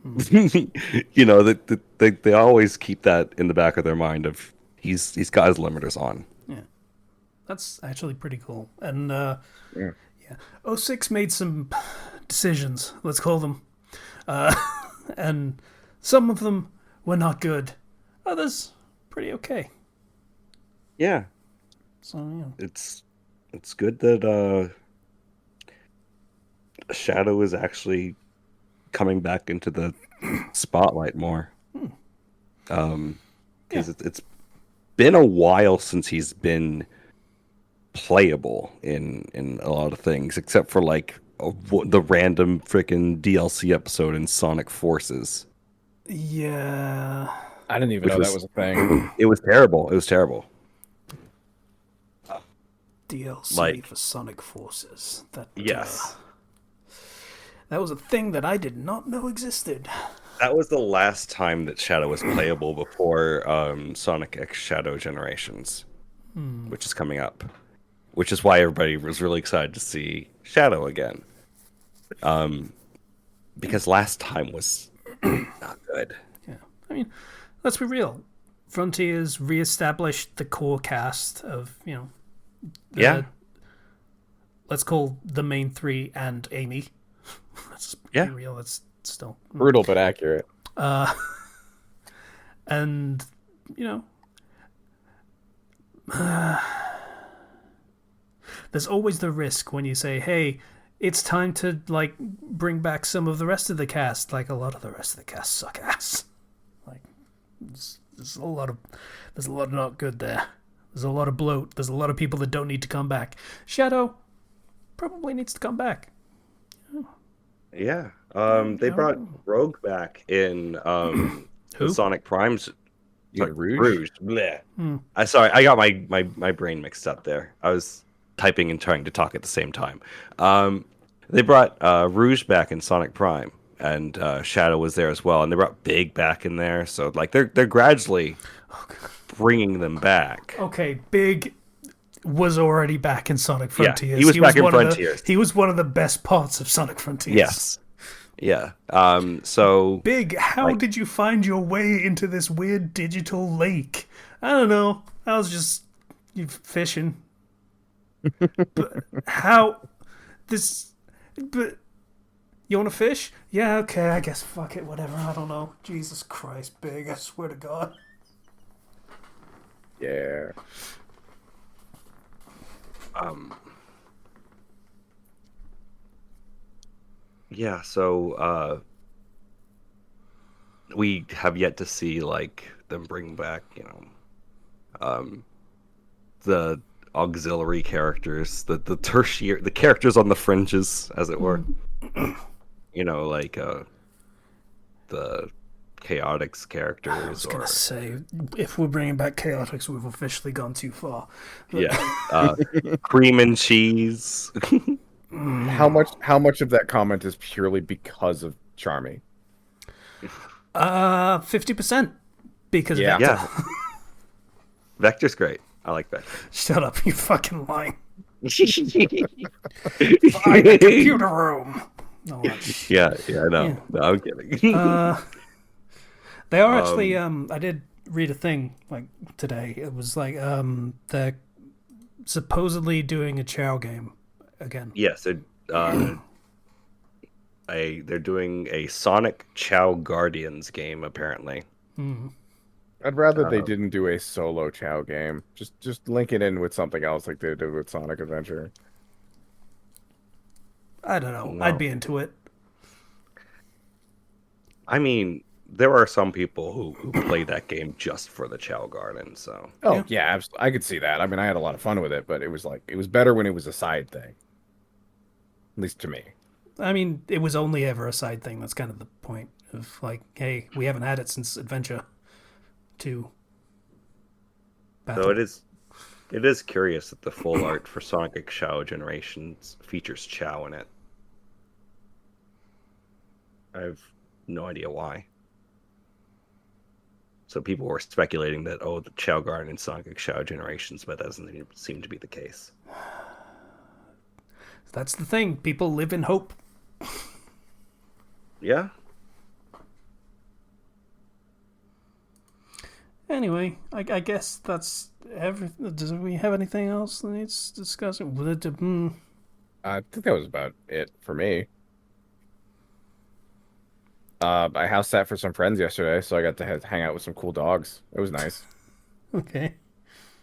you know, they always keep that in the back of their mind of he's got his limiters on. Yeah, that's actually pretty cool. And yeah, 06 made some decisions, let's call them, and some of them were not good. Others pretty okay. Yeah. So yeah, it's good that Shadow is actually coming back into the spotlight more. Because it's been a while since he's been playable in a lot of things, except for like the random freaking DLC episode in Sonic Forces. Yeah, I didn't even know that was a thing. It was terrible. It was terrible. DLC for Sonic Forces. Yes. That was a thing that I did not know existed. That was the last time that Shadow was playable before Sonic X Shadow Generations, which is coming up. Which is why everybody was really excited to see Shadow again. Because last time was not good. Yeah, I mean, let's be real. Frontiers reestablished the core cast of, the, Yeah, let's call the main three and Amy. Let's yeah, be real. It's still Brutal but accurate. uh, and you know, there's always the risk when you say, "Hey, it's time to like bring back some of the rest of the cast." Like a lot of the rest of the cast suck ass. Like there's a lot of not good there. There's a lot of bloat. There's a lot of people that don't need to come back. Shadow probably needs to come back. yeah. They Yeah. brought Rogue back in the Who? Sonic Primes. You Sorry, mean Rouge? Rouge. Bleh. Hmm. I got my brain mixed up there. I was typing and trying to talk at the same time. They brought Rouge back in Sonic Prime, and Shadow was there as well, and they brought Big back in there. So like they're gradually bringing them back. Okay, Big was already back in Sonic Yeah, Frontiers. he was back in one of the- Frontiers. he was one of the best parts of Sonic Frontiers. Yes. Yeah. So Big, how Like- did you find your way into this weird digital lake? I don't know. I was just fishing. But how this? But you want to fish? Yeah, okay. I guess fuck it. Whatever. I don't know. Jesus Christ, Big. I swear to God. Yeah. Yeah, so we have yet to see like them bring back, the auxiliary characters, the tertiary, the characters on the fringes, as it were. Like the Chaotix I characters, was or gonna say, if we're bringing back Chaotix, we've officially gone too far. yeah, cream and cheese. How much of that comment is purely because of Charmy? 50% because Yeah. of Vector. Yeah, Vector's great. I like Vector. Shut up, you fucking lying. yeah, Find the computer room. No, yeah, I know. Yeah. No, I'm kidding. they are actually. I did read a thing like today. It was like they're supposedly doing a Chow game again. Yes, they're doing a Sonic Chow Guardians game apparently. I'd rather they didn't do a solo Chow game. Just link it in with something else like they did with Sonic Adventure. I don't know. No. I'd be into it. I mean, there are some people who play that game just for the Chow Garden. So Oh yeah, absolutely. I could see that. I mean, I had a lot of fun with it, but it was better when it was a side thing. At least to me. I mean, it was only ever a side thing. That's kind of the point of like, hey, we haven't had it since Adventure 2. so it is curious that the full art for Sonic Chow Generations features Chow in it. I have no idea why. So people were speculating that the Chow Garden in Sonic Chow Generations, but that doesn't seem to be the case. That's the thing. People live in hope. Yeah. Anyway, I guess that's everything. Does we have anything else that needs discussing? I think that was about it for me. I house sat for some friends yesterday, so I got to hang out with some cool dogs. It was nice. Okay.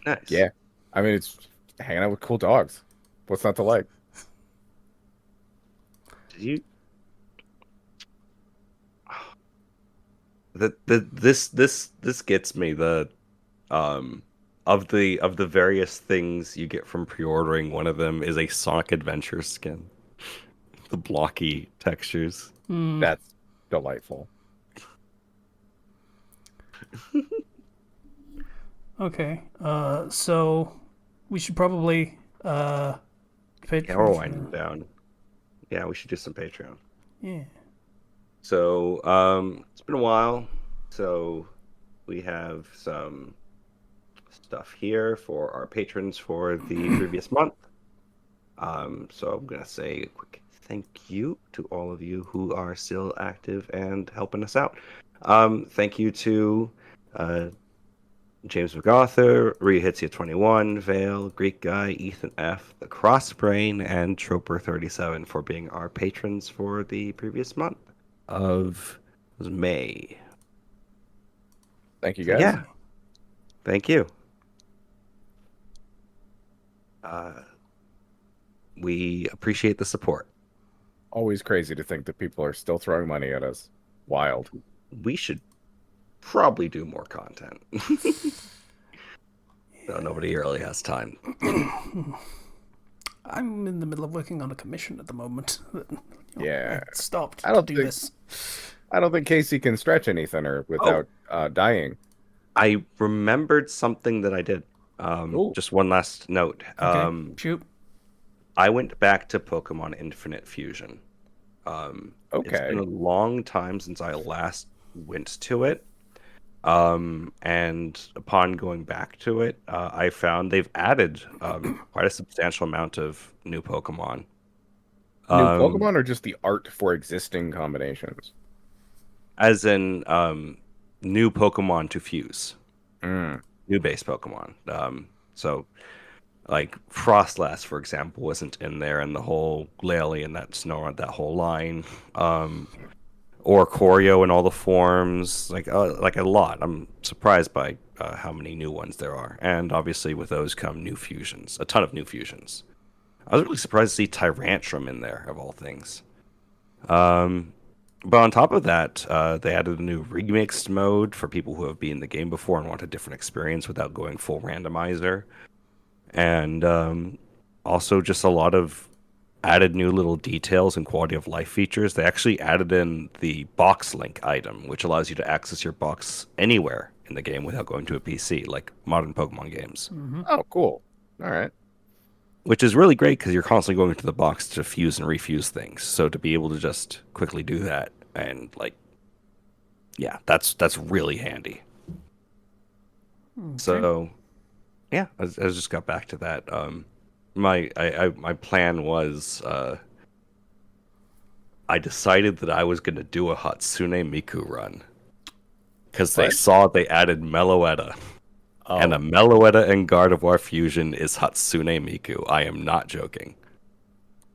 Nice. Yeah. I mean, it's hanging out with cool dogs. What's not to like? Did you? This gets me. Of the various things you get from pre-ordering, one of them is a Sonic Adventure skin. The blocky textures. That's delightful. Okay. So we should probably Yeah, we're winding down. Yeah, we should do some Patreon. Yeah. So, it's been a while. So, we have some stuff here for our patrons for the previous month. So I'm gonna say a quick thank you to all of you who are still active and helping us out. Thank you to James MacArthur, Rehitsia 21, Vale, Greek Guy, Ethan F, The Crossbrain, and Troper37 for being our patrons for the previous month of was May. Thank you, So, guys. yeah, thank you. We appreciate the support. Always crazy to think that people are still throwing money at us. Wild. We should probably do more content. No, nobody really has time. I'm in the middle of working on a commission at the moment. Yeah. I stopped I don't to do think- this. I don't think Casey can stretch any thinner without dying. I remembered something that I did. Ooh. Just one last note. Okay, shoot. I went back to Pokemon Infinite Fusion. It's Okay. been a long time since I last went to it. And upon going back to it, I found they've added quite a substantial amount of new Pokemon. New Pokemon or just the art for existing combinations? As in new Pokemon to fuse. Mm. New base Pokemon. So like Frostlass, for example, wasn't in there, and the whole Lailie that Snorunt, that whole line. Or Choreo in all the forms, like a lot. I'm surprised by how many new ones there are, and obviously with those come new fusions, a ton of new fusions. I was really surprised to see Tyrantrum in there, of all things. But on top of that, they added a new remixed mode for people who have been in the game before and want a different experience without going full randomizer, and also just a lot of added new little details and quality of life features. They actually added in the box link item, which allows you to access your box anywhere in the game without going to a PC, like modern Pokemon games. Mm-hmm. Oh, cool. All right. Which is really great because you're constantly going to the box to fuse and refuse things. So to be able to just quickly do that and yeah, that's really handy. Okay. So yeah, I just got back to that. My plan was I decided that I was going to do a Hatsune Miku run because they What? saw they added Meloetta, and a Meloetta and Gardevoir fusion is Hatsune Miku. I am not joking.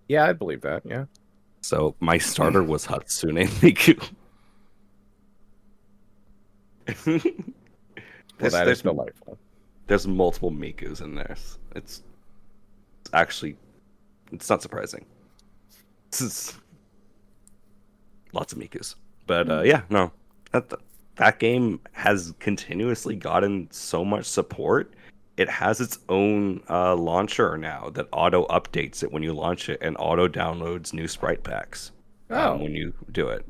Yeah, I believe that. Yeah. So my starter was Hatsune Miku. Well, that is delightful. There's multiple Mikus in there. It's actually, it's not surprising. This is lots of Mikus, but yeah, no, that game has continuously gotten so much support. It has its own launcher now that auto updates it when you launch it and auto downloads new sprite packs when you do it.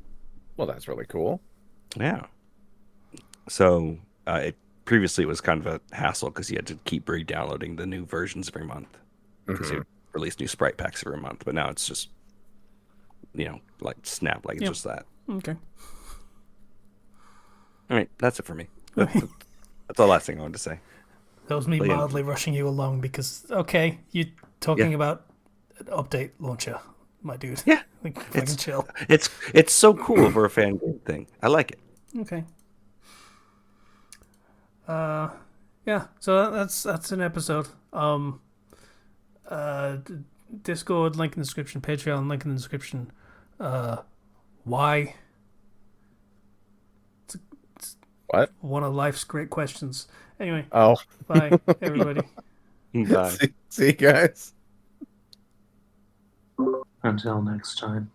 Well, that's really cool. Yeah. So previously it was kind of a hassle because you had to keep re-downloading the new versions every month because they release new sprite packs every month. But now it's just, like Snap, like it's just that. Okay. All right, that's it for me. That's the last thing I wanted to say. That was me But yeah. mildly rushing you along because, okay, you're talking about an update launcher, my dude. Yeah. Like, fucking chill. It's so cool for a fan game thing. I like it. Okay. Yeah, so that's an episode. Discord, link in the description. Patreon, link in the description. Why? It's What? one of life's great questions. Anyway, Oh. bye, everybody. Bye. See you guys. Until next time.